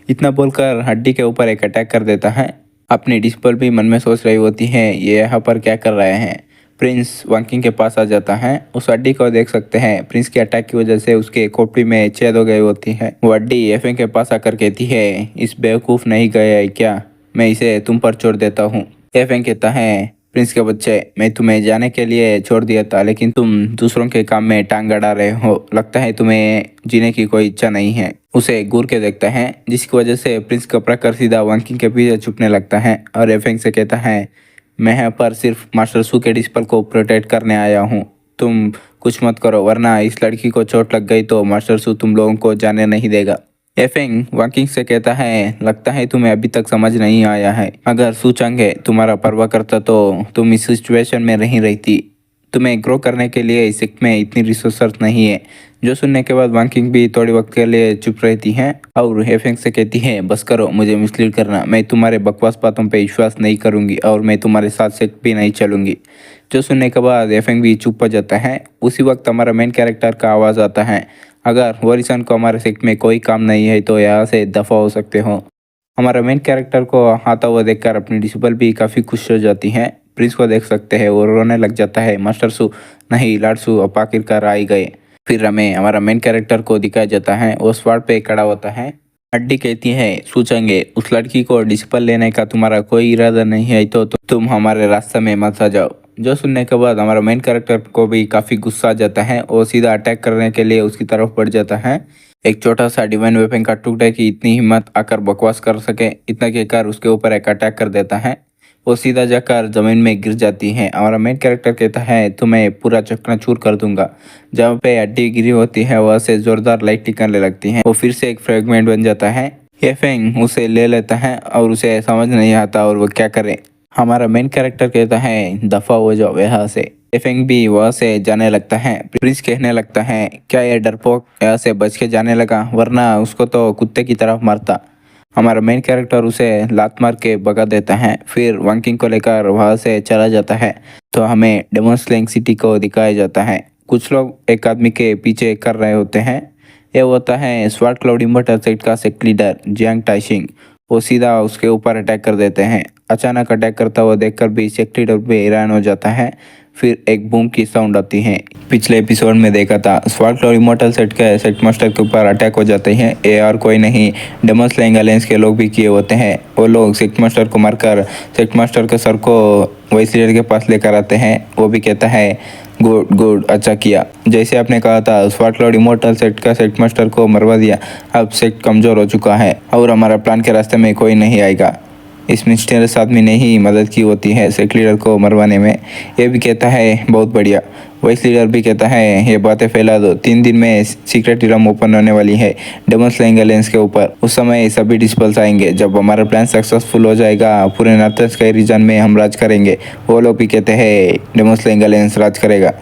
C: इतना बोलकर हड्डी के ऊपर एक अटैक कर देता है। अपनी डिस्पल भी मन में सोच रही होती है ये यहाँ पर क्या कर रहे हैं। प्रिंस वांकिंग के पास आ जाता है। उस हड्डी को देख सकते हैं प्रिंस के अटैक की वजह से उसके खोपड़ी में छेद हो गई होती है। वो हड्डी एफएम के पास आकर कहती है इस बेवकूफ नहीं गया है क्या, मैं इसे तुम पर छोड़ देता हूँ। एफएम कहता है प्रिंस के बच्चे, मैं तुम्हें जाने के लिए छोड़ दिया था लेकिन तुम दूसरों के काम में टांग अड़ा रहे हो। लगता है तुम्हें जीने की कोई इच्छा नहीं है। उसे घूर के देखता है जिसकी वजह से प्रिंस का प्रकर सीधा वांकिंग के पीछे छुपने लगता है और एफएम से कहता है मैं यहाँ पर सिर्फ मास्टर सू के डिस्पल को प्रोटेक्ट करने आया हूँ। तुम कुछ मत करो वरना इस लड़की को चोट लग गई तो मास्टर सू तुम लोगों को जाने नहीं देगा। एफेंग वाकिंग से कहता है लगता है तुम्हें अभी तक समझ नहीं आया है। अगर सू चंगे तुम्हारा परवाह करता तो तुम इस सिचुएशन में नहीं रहती। तुम्हें ग्रो करने के लिए इस में इतनी रिसोर्स नहीं है। जो सुनने के बाद वाकिंग भी थोड़ी वक्त के लिए चुप रहती है और एफेंग से कहती है बस करो, मुझे मिसलीड करना, मैं तुम्हारे बकवास बातों पे विश्वास नहीं करूंगी और मैं तुम्हारे साथ से भी नहीं चलूंगी। जो सुनने के बाद एफेंग भी चुप हो जाता है। उसी वक्त हमारा मेन कैरेक्टर का आवाज़ आता है अगर वॉरिसन को हमारे सेक्ट में कोई काम नहीं है तो यहाँ से दफ़ा हो सकते हो। हमारा मेन कैरेक्टर को आता हुआ देखकर अपनी डिसिबल भी काफ़ी खुश हो जाती है। प्रिंस को देख सकते हैं और रोने लग जाता है। मास्टर सू नहीं लाडसू अब आखिरकार आ ही गए। फिर हमें हमारा मेन कैरेक्टर को दिखाया जाता है। वो स्वाड पे खड़ा होता है। हड्डी कहती है सोचेंगे उस लड़की को डिसिबल लेने का तुम्हारा कोई इरादा नहीं है तो तुम हमारे रास्ते में मत आ जाओ। जो सुनने के बाद हमारा मेन कैरेक्टर को भी काफ़ी गुस्सा आ जाता है और सीधा अटैक करने के लिए उसकी तरफ बढ़ जाता है। एक छोटा सा डिवाइन वेपन का टुकड़ा की इतनी हिम्मत आकर बकवास कर सके, इतना कहकर उसके ऊपर एक अटैक कर देता है। वो सीधा जाकर जमीन में गिर जाती है। हमारा मेन कैरेक्टर कहता है तुम्हें पूरा चकनाचूर कर दूंगा। जहाँ पे हड्डी गिरी होती है वहाँ से जोरदार लाइट निकलने लगती है। वो फिर से एक फ्रेगमेंट बन जाता है। ये फेंग उसे ले लेता है और उसे समझ नहीं आता और वो क्या करे। हमारा मेन कैरेक्टर कहता है दफा हो जाओ यहाँ से। एफेंग भी वहाँ से जाने लगता है। प्रिंस कहने लगता है क्या ये डरपोक यहाँ से बच के जाने लगा, वरना उसको तो कुत्ते की तरफ मारता। हमारा मेन कैरेक्टर उसे लात मार के भगा देता है। फिर वांकिंग को लेकर वहाँ से चला जाता है तो हमें डेमन स्लेइंग सिटी को दिखाया जाता है। कुछ लोग एक आदमी के पीछे कर रहे होते हैं। यह होता है स्वाट क्लाउड इन्वर्टर सेट का सेक्ट लीडर जियांग टाइशिंग। वो सीधा उसके ऊपर अटैक कर देते हैं। अचानक अटैक करता हुआ देखकर भी सेक्ट लीडर भी हैरान हो जाता है। फिर एक बूम की साउंड आती है। पिछले एपिसोड में देखा था स्वाट क्लाउड इमोर्टल सेट के सेट मास्टर के ऊपर अटैक हो जाते हैं। ये और कोई नहीं डेमन स्लेइंग अलायंस के लोग भी किए होते हैं। वो लोग सेट मास्टर को मारकर सेट मास्टर के सर को वाइस लीडर के पास लेकर आते हैं। वो भी कहता है गुड गुड, अच्छा किया। जैसे आपने कहा था स्वाट क्लाउड इमोर्टल सेट का सेट मास्टर को मरवा दिया। अब सेट कमजोर हो चुका है और हमारा प्लान के रास्ते में कोई नहीं आएगा। इस मिस्टीरियस आदमी ने ही मदद की होती है सेक्ट लीडर को मरवाने में। ये भी कहता है बहुत बढ़िया। वाइस लीडर भी कहता है ये बातें फैला दो। 3 दिन में सीक्रेट रिलम ओपन होने वाली है डेमन स्लेइंग अलायंस के ऊपर। उस समय सभी डिस्पल्स आएंगे। जब हमारा प्लान सक्सेसफुल हो जाएगा पूरे नॉर्थर्न स्काई रीजन में हम राज करेंगे। वो लोग भी कहते हैं डेमन स्लेइंग अलायंस राज करेगा।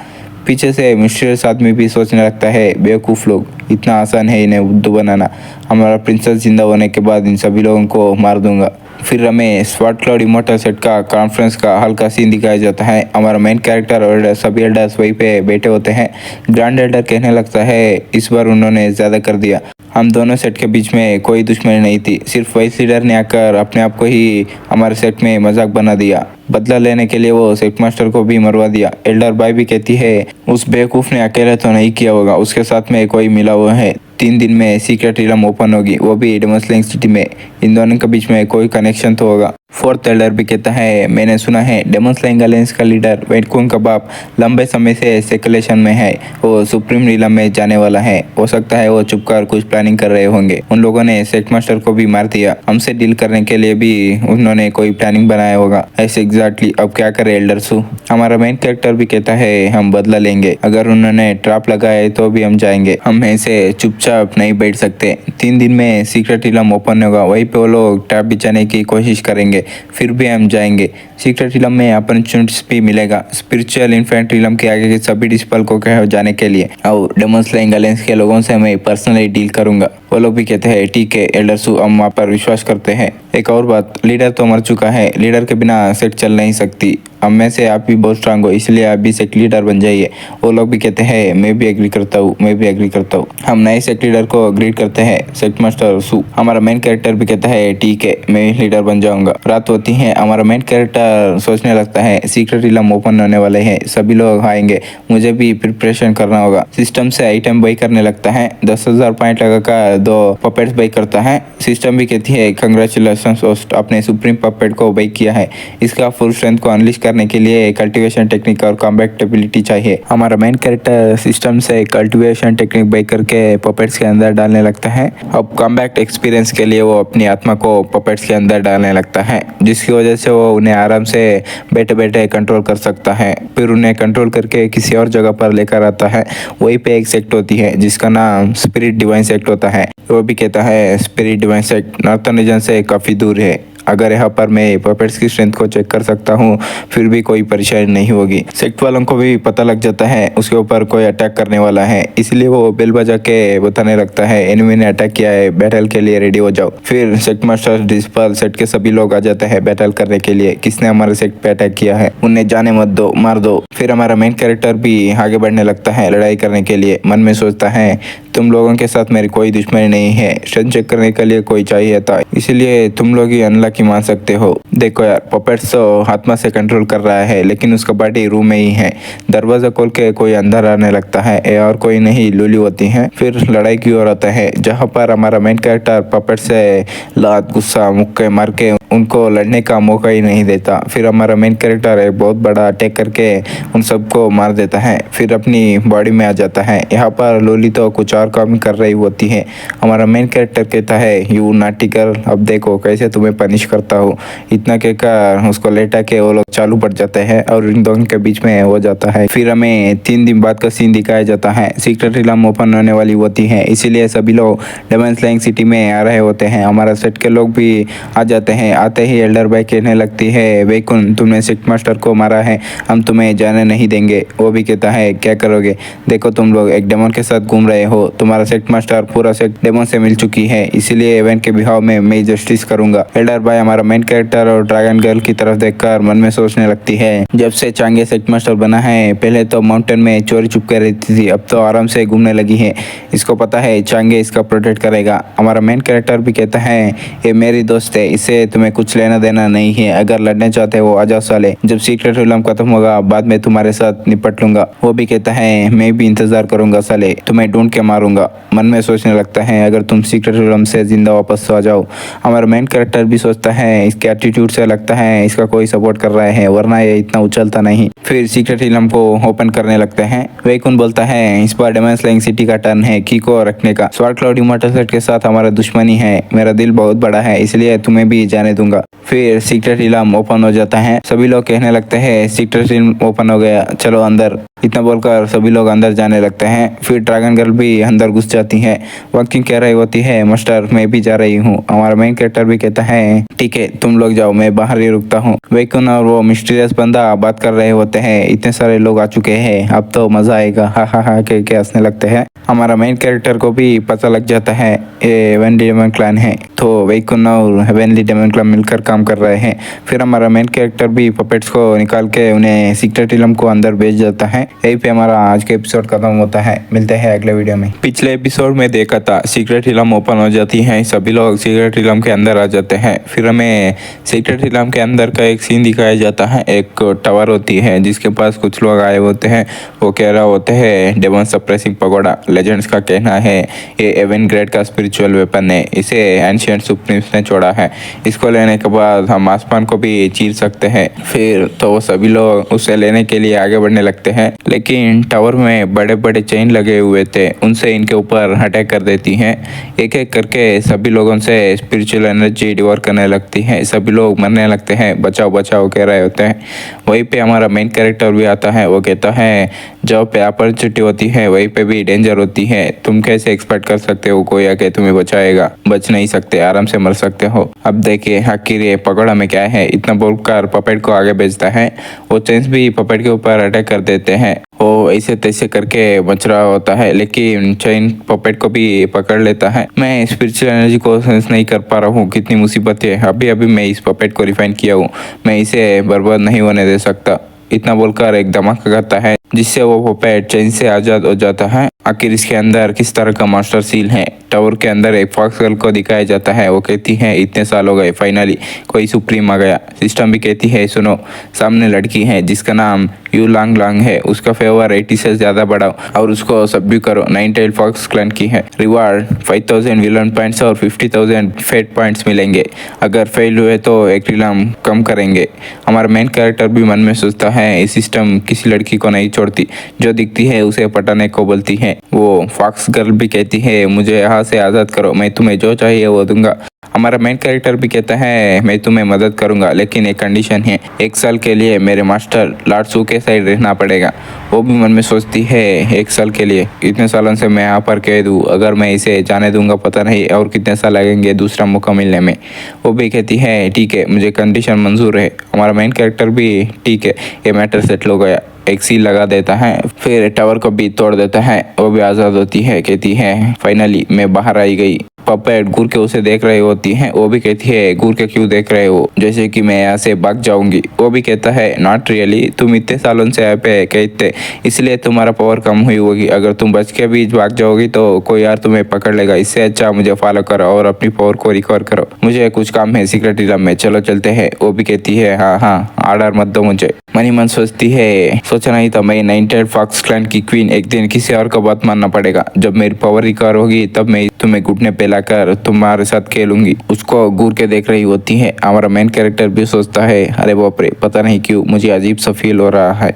C: पीछे से मिस्टीरियस आदमी भी सोचने लगता है बेवकूफ़ लोग, इतना आसान है इन्हें बुद्धू बनाना। हमारा प्रिंसेस जिंदा होने के बाद इन सभी लोगों को मार दूंगा। फिर हमें स्वाट क्लाउड इमोर्टल सेट का कॉन्फ्रेंस का हल्का सीन दिखाया जाता है। हमारा मेन कैरेक्टर और सभी एल्डर्स वहीं पे बैठे होते हैं। ग्रैंड एल्डर कहने लगता है इस बार उन्होंने ज़्यादा कर दिया। हम दोनों सेट के बीच में कोई दुश्मनी नहीं थी, सिर्फ वाइस लीडर ने आकर अपने आप को ही हमारे सेट में मजाक बना दिया। बदला लेने के लिए वो सेट मास्टर को भी मरवा दिया। एल्डर बाई भी कहती है उस बेवकूफ़ ने अकेले तो नहीं किया होगा, उसके साथ में कोई मिला हुआ है। 3 दिन में सीक्रेट रिलम ओपन होगी, वो भी डेमन स्लेइंग सिटी में। इन दोनों के बीच में कोई कनेक्शन तो होगा। फोर्थ एल्डर भी कहता है मैंने सुना है डेमन स्लेइंग अलायंस का लीडर वेटकून का बाप लंबे समय से सर्कुलेशन में है। वो सुप्रीम रिलम में जाने वाला है। हो सकता है वो चुपकर कुछ प्लानिंग कर रहे होंगे। उन लोगों ने सेक्ट मास्टर को भी मार दिया। हमसे डील करने के लिए भी उन्होंने कोई प्लानिंग बनाया होगा। ऐसे एग्जैक्टली अब क्या करे एल्डर सू। हमारा मेन कैरेक्टर भी कहता है हम बदला लेंगे। अगर उन्होंने ट्रैप लगाया है तो भी हम जाएंगे। हम ऐसे चुपचाप नहीं बैठ सकते। 3 दिन में सीक्रेट रिलम ओपन होगा, वहीं पे वो लोग ट्रैप बिछाने की कोशिश करेंगे, फिर भी हम जाएंगे। सीक्रेट रिलम में अपॉर्चुनिटीज भी मिलेगा स्पिरिचुअल इन्फेंट रिलम के आगे के सभी डिस्पल को कह जाने के लिए, और डेमन स्लेइंग अलायंस के लोगों से मैं पर्सनली डील करूंगा। वो लोग भी कहते हैं ठीक है एल्डर सू, हम आप पर विश्वास करते हैं। एक और बात, लीडर तो मर चुका है, लीडर के बिना सेक्ट चल नहीं सकती। हम में से आप भी बहुत स्ट्रांग हो, इसलिए आप भी सेक्ट लीडर बन जाइए। वो लोग भी कहते हैं मैं भी एग्री करता हूँ, मैं भी एग्री करता हूँ। हम नए सेक्ट लीडर को ग्रीट करते हैं, सेक्ट मास्टर सू। हमारा मेन कैरेक्टर भी कहता है ठीक है मैं लीडर बन जाऊंगा। रात होती है, हमारा मेन कैरेक्टर सोचने लगता है सीक्रेट रिलम ओपन होने वाले हैं, सभी लोग आएंगे, मुझे भी प्रिपरेशन करना होगा। सिस्टम से आइटम बाई करने लगता है, 10,000 पॉइंट लगाकर 2 पपेट्स बाई करता है। सिस्टम भी कहती है कंग्रेचुलेशन होस्ट, आपने सुप्रीम पपेट को बाई किया है। इसका फुल स्ट्रेंथ को अनलिश करने के लिए कल्टीवेशन टेक्निक और कॉम्बैट एबिलिटी चाहिए। हमारा मेन कैरेक्टर सिस्टम से कल्टीवेशन टेक्निक बाई करके पपेट्स के अंदर डालने लगता है। अब कॉम्बैट एक्सपीरियंस के लिए वो अपनी आत्मा को पपेट्स के अंदर डालने लगता है, जिसकी वजह से वो उन्हें आराम से बैठे बैठे कंट्रोल कर सकता है। फिर उन्हें कंट्रोल करके किसी और जगह पर लेकर आता है। वहीं पे एक सेक्ट होती है जिसका नाम स्पिरिट डिवाइन सेक्ट होता है। वो भी कहता है spirit divine sect northern region से काफ़ी दूर है, अगर यहाँ पर मैं पपेट्स की स्ट्रेंथ को चेक कर सकता हूँ फिर भी कोई परेशानी नहीं होगी। सेक्ट वालों को भी पता लग जाता है उसके ऊपर कोई अटैक करने वाला है, इसलिए वो बेल बजा के बताने लगता है एनिमी ने अटैक किया है, बैटल के लिए रेडी हो जाओ। फिर सेक्ट मास्टर डिस्पल सेट के सभी लोग आ जाते हैं बैटल करने के लिए। किसने हमारे सेक्ट पे अटैक किया है उन्हें जाने मत दो, मार दो। फिर हमारा मेन कैरेक्टर भी आगे बढ़ने लगता है लड़ाई करने के लिए। मन में सोचता है तुम लोगों के साथ मेरी कोई दुश्मनी नहीं है, स्ट्रेंथ चेक करने के लिए कोई चाहिए था, इसलिए तुम लोग ही अनलकी मान सकते हो। देखो यार पपेट्स तो आत्मा से कंट्रोल कर रहा है लेकिन उसका बॉडी रूम में ही है। दरवाजा खोल के कोई अंदर आने लगता है, ये और कोई नहीं लूली होती है। फिर लड़ाई की ओर आता है जहाँ पर हमारा मेन कैरेक्टर पपेट से लात गुस्सा मुक्के मार के उनको लड़ने का मौका ही नहीं देता। फिर हमारा मेन कैरेक्टर एक बहुत बड़ा अटैक करके उन सबको मार देता है, फिर अपनी बॉडी में आ जाता है। यहाँ पर लोली तो कुछ और काम कर रही होती है। हमारा मेन कैरेक्टर कहता है यू नाटी गर्ल, अब देखो कैसे तुम्हें पनिश करता हूँ। इतना कहकर उसको लेटा के वो लोग चालू पड़ जाते हैं और इन दोनों के बीच में हो जाता है। फिर हमें 3 दिन बाद का सीन दिखाया जाता है। सीक्रेट रिलम ओपन होने वाली होती है, इसीलिए सभी लोग डेमन स्लेइंग सिटी में आ रहे होते हैं। हमारा सेट के लोग भी आ जाते हैं। आते ही एल्डर बाई कहने लगती है वेकुन तुमने सेक्ट मास्टर को मारा है, हम तुम्हें जाने नहीं देंगे। वो भी कहता है क्या करोगे, देखो तुम लोग एक डेमन के साथ घूम रहे हो, तुम्हारा सेक्ट मास्टर पूरा सेक्ट डेमन से मिल चुकी है, इसीलिए इवेंट के बिहाव में मैं जस्टिस करूंगा। एल्डर बाई हमारा मेन कैरेक्टर और ड्रैगन गर्ल की तरफ देखकर मन में सोचने लगती है जब से चांगे सेक्ट मास्टर बना है, पहले तो माउंटेन में चोरी छुप कर रहती थी, अब तो आराम से घूमने लगी है। इसको पता है चांगे इसका प्रोटेक्ट करेगा। हमारा मेन कैरेक्टर भी कहता है ये मेरी दोस्त है, इससे तुम्हें कुछ लेना देना नहीं है, अगर लड़ने चाहते हो आजा साले, जब सीक्रेट रिलम खत्म होगा बाद में तुम्हारे साथ निपट लूंगा। वो भी कहता है मैं भी इंतजार करूंगा साले, तुम्हें ढूंढ के मारूंगा। मन में सोचने लगता है अगर तुम सीक्रेट रिलम से जिंदा वापस आ जाओ। हमारा मेन कैरेक्टर भी सोचता है इसके एटीट्यूड से लगता है इसका कोई सपोर्ट कर रहा है, वरना ये इतना उछलता नहीं। फिर सीक्रेट रिलम को ओपन करने लगते हैं। वेकुन बोलता है इस बार डेमन स्लेइंग सिटी का टर्न है की को रखने का। स्वार्ड क्लाउड इमॉर्टल सेट के साथ हमारा दुश्मनी है, मेरा दिल बहुत बड़ा है, इसलिए तुम्हें भी जाने दूंगा। फिर सीक्रेट रिलम ओपन हो जाता है। सभी लोग कहने लगते हैं सीक्रेट रिलम ओपन हो गया, चलो अंदर। इतना बोलकर सभी लोग अंदर जाने लगते हैं। फिर ड्रैगन गर्ल भी अंदर घुस जाती है। वॉकिंग कह रही होती है मास्टर मैं भी जा रही हूँ। हमारा मेन कैरेक्टर भी कहता है ठीक है तुम लोग जाओ, मैं बाहर ही रुकता हूँ। वेकुन और वो मिस्टीरियस बंदा बात कर रहे होते हैं, इतने सारे लोग आ चुके हैं अब तो मजा आएगा, हा हा हा कह के हंसने लगते हैं। हमारा मेन कैरेक्टर को भी पता लग जाता है ये हेवनली डेमन क्लैन है, तो वेकुन और हेवनली डेमन क्लैन मिलकर काम कर रहे हैं। फिर हमारा मेन कैरेक्टर भी पपेट्स को निकाल के उन्हें सीक्रेट रिलम को अंदर भेज जाता है। यहीं पे हमारा आज का एपिसोड खत्म होता है। मिलते हैं अगले वीडियो में। पिछले एपिसोड में देखा था सीक्रेट रिलम ओपन हो जाती है, सभी लोग सीक्रेट रिलम के अंदर आ जाते हैं। फिर हमें सीक्रेट रिलम के अंदर का एक सीन दिखाया जाता है। एक टावर होती है जिसके पास कुछ लोग आए होते हैं, वो कह रहे होते हैं डेमन सप्रेसिंग पगोडा। लेजेंड्स का कहना है ये एवन ग्रेड का स्पिरिचुअल वेपन है, इसे एंशिएंट सुप्रीम्स ने छोड़ा है, इसको लेने के बाद हम आसमान को भी चीर सकते हैं। फिर तो वो सभी लोग उसे लेने के लिए आगे बढ़ने लगते हैं, लेकिन टावर में बड़े बड़े चेन लगे हुए थे, उनसे इनके ऊपर अटैक कर देती हैं। एक एक करके सभी लोगों से स्पिरिचुअल एनर्जी डिवोर करने लगती है, सभी लोग मरने लगते हैं, बचाओ बचाओ कह रहे होते हैं। वहीं पे हमारा मेन कैरेक्टर भी आता है, वो कहता है जहाँ पे अपॉर्चुनिटी होती है वहीं पे भी डेंजर होती है। तुम कैसे एक्सपेक्ट कर सकते हो कोई आके तुम्हें बचाएगा? बच नहीं सकते, आराम से मर सकते हो। अब देखिए आखिर ये पकड़ हमें क्या है, इतना बोलकर पपेट को आगे भेजता है। वो चेंस भी पपेट के ऊपर अटैक कर देते हैं। वो ऐसे तैसे करके बच रहा होता है, लेकिन चेन पपेट को भी पकड़ लेता है। मैं स्पिरिचुअल एनर्जी को सेंस नहीं कर पा रहा हूँ, कितनी मुसीबत है। अभी अभी मैं इस पपेट को रिफाइन किया हूँ, मैं इसे बर्बाद नहीं होने दे सकता। इतना बोलकर एक धमाका करता है, जिससे वो पपेट चेन से आजाद हो जाता है। आखिर इसके अंदर किस तरह का मास्टर सील है? टावर के अंदर एक फॉक्स गर्ल को दिखाया जाता है। वो कहती है इतने साल हो गए, फाइनली कोई सुप्रीम आ गया। सिस्टम भी कहती है सुनो, सामने लड़की है जिसका नाम यू लांग लांग है, उसका फेवर 80 से ज्यादा बढ़ाओ और उसको सब्यू करो। 9 टेल फॉक्स क्लैन की है। रिवार्ड 5000 विलन पॉइंट्स और 50,000 फेट पॉइंट्स मिलेंगे। अगर फेल हुए तो एक रिलाम कम करेंगे। हमारा मेन कैरेक्टर भी मन में सोचता है ये सिस्टम किसी लड़की को नहीं छोड़ती, जो दिखती है उसे पटाने को बोलती है। वो फॉक्स गर्ल भी कहती है मुझे यहाँ से आज़ाद करो, मैं तुम्हें जो चाहिए वो दूंगा। हमारा मेन कैरेक्टर भी कहता है मैं तुम्हें मदद करूंगा, लेकिन एक कंडीशन है, 1 साल के लिए मेरे मास्टर लॉर्ड सू के साइड रहना पड़ेगा। वो भी मन में सोचती है 1 साल के लिए, इतने सालों से मैं यहाँ पर कह दूँ, अगर मैं इसे जाने दूंगा पता नहीं और कितने साल लगेंगे दूसरा मौका मिलने में। वो भी कहती है ठीक है, मुझे कंडीशन मंजूर है। हमारा मेन कैरेक्टर भी ठीक है, ये मैटर सेटल हो गया, एक सील लगा देता है, फिर टावर को भी तोड़ देता है। वो भी आज़ाद होती है, कहती है फाइनली मैं बाहर आई गई। पपेट घूर के उसे देख रही होती है। वो भी कहती है घूर के क्यों देख रहे हो, जैसे कि मैं यहाँ से भाग जाऊंगी। वो भी कहता है नॉट रियली, तुम इतने सालों से यहाँ पे कैद थे, इसलिए तुम्हारा पावर कम हुई होगी। अगर तुम बच के भी भाग जाओगी तो कोई यार तुम्हें पकड़ लेगा। इससे अच्छा मुझे फॉलो करो और अपनी पावर को रिकवर करो, मुझे कुछ काम है सीक्रेट रिलम में, चलो चलते हैं। वो भी कहती है हाँ हाँ, ऑर्डर मत दो मुझे। मनी मन सोचती है सोचा नहीं था मैं 9 टेल फॉक्स क्लैन की क्वीन, एक दिन किसी और का बात मानना पड़ेगा। जब मेरी पावर रिकवर होगी तब मैं तुम्हें घुटने पे लाकर तुम्हारे साथ खेलूंगी। उसको घूर के देख रही होती है। हमारा मेन कैरेक्टर भी सोचता है अरे बाप रे, पता नहीं क्यों मुझे अजीब सा फील हो रहा है।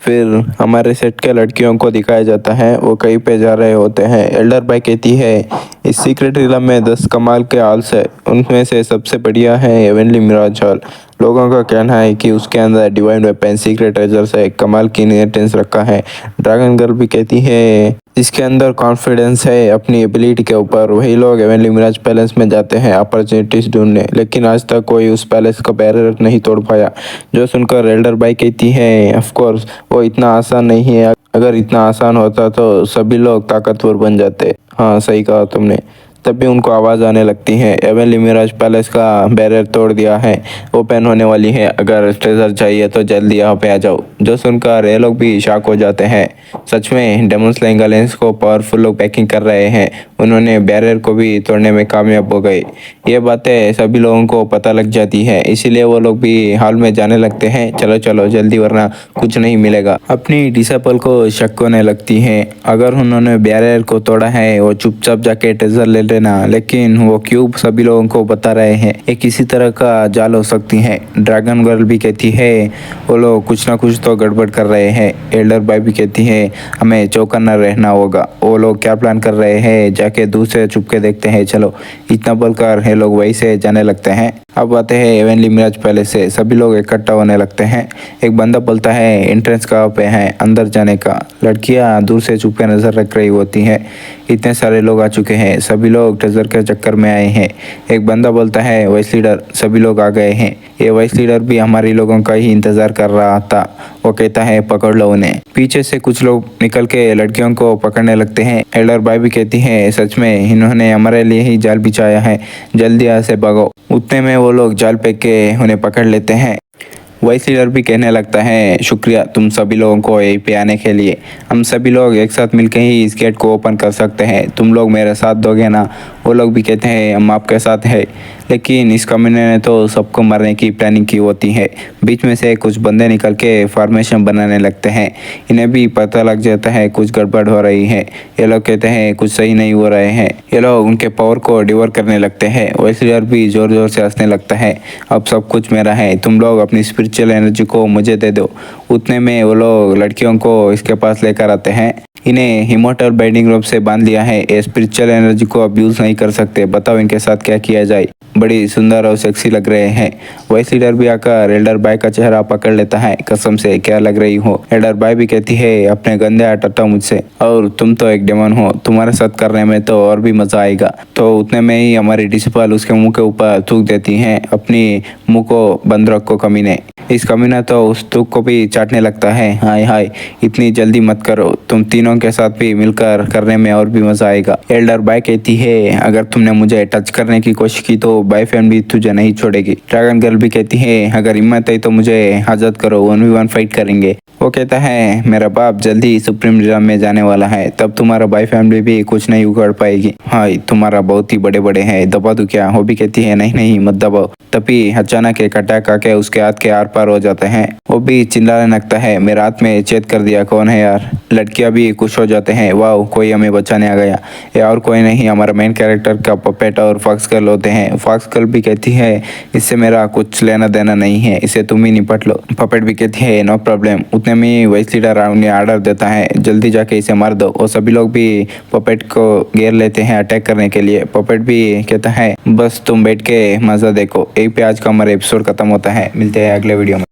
C: फिर हमारे सेट के लड़कियों को दिखाया जाता है, वो कहीं पे जा रहे होते हैं। एल्डर बाई कहती है इस सीक्रेट रिलम में 10 कमाल के हॉल्स है, उनमें से सबसे बढ़िया है हेवनली मिराज हॉल। लोगों का कहना है कि उसके अंदर डिवाइन वेपन, सीक्रेट ट्रेजर्स है, कमाल की इनहेरिटेंस रखा है। ड्रैगन गर्ल भी कहती है इसके अंदर कॉन्फिडेंस है अपनी एबिलिटी के ऊपर। वही लोग हेवनली मिराज पैलेस में जाते हैं अपॉर्चुनिटीज ढूंढने, लेकिन आज तक कोई उस पैलेस का बैरियर नहीं तोड़ पाया। जो सुनकर एल्डर बाई कहती है ऑफ कोर्स वो इतना आसान नहीं है, अगर इतना आसान होता तो सभी लोग ताकतवर बन जाते। हाँ सही कहा तुमने। तभी उनको आवाज़ आने लगती है हेवनली मिराज पैलेस का बैरियर तोड़ दिया है, ओपन होने वाली है, अगर ट्रेजर चाहिए तो जल्दी यहाँ पे आ जाओ। जो सुनकर ये लोग भी शॉक हो जाते हैं। सच में डेमन स्लेइंग अलायंस को पावरफुल लोग पैकिंग कर रहे हैं, उन्होंने बैरियर को भी तोड़ने में कामयाब हो गए। ये बातें सभी लोगों को पता लग जाती है, इसीलिए वो लोग भी हॉल में जाने लगते हैं। चलो चलो जल्दी वरना कुछ नहीं मिलेगा। अपनी डिसेबल को शक होने लगती है, अगर उन्होंने बैरियर को तोड़ा है वो चुपचाप जाके ट्रेजर ले लेना, लेकिन वो क्यूब सभी लोगों को बता रहे हैं ये किसी तरह का जाल हो सकती है। ड्रैगन गर्ल भी कहती है वो लोग कुछ ना कुछ तो गड़बड़ कर रहे हैं। एल्डर बाई भी कहती है हमें चौकन्ना रहना होगा, वो लोग क्या प्लान कर रहे हैं जाके दूर से छुप के देखते हैं। चलो इतना बोलकर ये लोग वहीं से जाने लगते हैं। अब आते हैं हेवनली मिराज पैलेस से, सभी लोग इकट्ठा होने लगते हैं। एक बंदा बोलता है एंट्रेंस कहाँ पे है अंदर जाने का। लड़कियां दूर से छुप के नजर रख रही होती हैं। इतने सारे लोग आ चुके हैं, सभी लोग ट्रेजर के चक्कर में आए हैं। एक बंदा बोलता है वाइस लीडर सभी लोग आ गए हैं। ये वाइस लीडर भी हमारे लोगों का ही इंतजार कर रहा था। वो कहता है पकड़ लो उन्हें। पीछे से कुछ लोग निकल के लड़कियों को पकड़ने लगते हैं। एल्डर बाई भी कहती है सच में इन्होंने हमारे लिए ही जाल बिछाया है, जल्दी यहाँ से भागो। उतने में वो लोग जाल फेंक के उन्हें पकड़ लेते हैं। वाइस लीडर भी कहने लगता है शुक्रिया तुम सभी लोगों को यहीं पे आने के लिए, हम सभी लोग एक साथ मिलकर ही इस गेट को ओपन कर सकते हैं, तुम लोग मेरे साथ दोगे ना। वो लोग भी कहते हैं हम आपके साथ हैं, लेकिन इस कम्युनिटी ने तो सबको मारने की प्लानिंग की होती है। बीच में से कुछ बंदे निकल के फॉर्मेशन बनाने लगते हैं। इन्हें भी पता लग जाता है कुछ गड़बड़ हो रही है। ये लोग कहते हैं कुछ सही नहीं हो रहे हैं। ये लोग उनके पावर को डिवर करने लगते हैं। वाइस लीडर भी जोर जोर से हंसने लगता है अब सब कुछ मेरा है, तुम लोग अपनी स्पिरिचुअल एनर्जी को मुझे दे दो। उतने में वो लोग लड़कियों को इसके पास लेकर आते हैं। इन्हें इमोर्टल बाइंडिंग रोप से बांध लिया है, ये स्पिरिचुअल एनर्जी को अब्यूज नहीं कर सकते, बताओ इनके साथ क्या किया जाए। बड़ी सुंदर और सेक्सी लग रहे हैं। वॉइस लीडर भी आकर एल्डर बाय का चेहरा पकड़ लेता है। कसम से क्या लग रही हो। एल्डर बाय भी कहती है अपने गंदे हाथ हटाओ मुझसे, और तुम तो एक डेमन हो, तुम्हारे साथ करने में तो और भी मजा आएगा। तो उतने में ही हमारी डिसिपल उसके मुंह के ऊपर थूक देती है। अपनी मुंह को बंद रखो कमीने। इस कमीना तो उस थूक को भी चाटने लगता है। हाय हाय, इतनी जल्दी मत करो, तुम तीनों के साथ भी मिलकर करने में और भी मजा आएगा। एल्डर बाय कहती है अगर तुमने मुझे टच करने की कोशिश की तो बाय फैन भी तुझे नहीं छोड़ेगी। ड्रैगन गर्ल भी कहती है अगर हिम्मत है तो मुझे आजाद करो, 1v1 फाइट करेंगे। वो कहता है मेरा बाप जल्दी सुप्रीम ड्राम में जाने वाला है, तब तुम्हारा बाय फैमिली भी कुछ नहीं उगड़ पाएगी। हाय, तुम्हारा बहुत ही बड़े बड़े हैं, दबा दूं क्या? वो भी कहती है नहीं नहीं मत दबाओ। तभी अचानक एक अटैक आके उसके हाथ के आर पार हो जाते हैं। वो भी चिल्लाने लगता है मेरे हाथ में छेद कर दिया, कौन है यार? लड़कियां भी खुश हो जाते हैं, वाह कोई हमें बचाने आ गया। ये और कोई नहीं, हमारा मेन कैरेक्टर का पपेट और फॉक्स गर्ल होते हैं। फॉक्स गर्ल भी कहती है इससे मेरा कुछ लेना देना नहीं है, इसे तुम ही निपट लो। पपेट भी कहती है नो प्रॉब्लम। उतने में वॉइस लीडर उन्हें ऑर्डर देता है जल्दी जाके इसे मार दो। और सभी लोग भी पपेट को घेर लेते हैं अटैक करने के लिए। पपेट भी कहता है बस तुम बैठ के मजा देखो। यही पे आज का हमारा एपिसोड खत्म होता है। मिलते हैं अगले वीडियो में।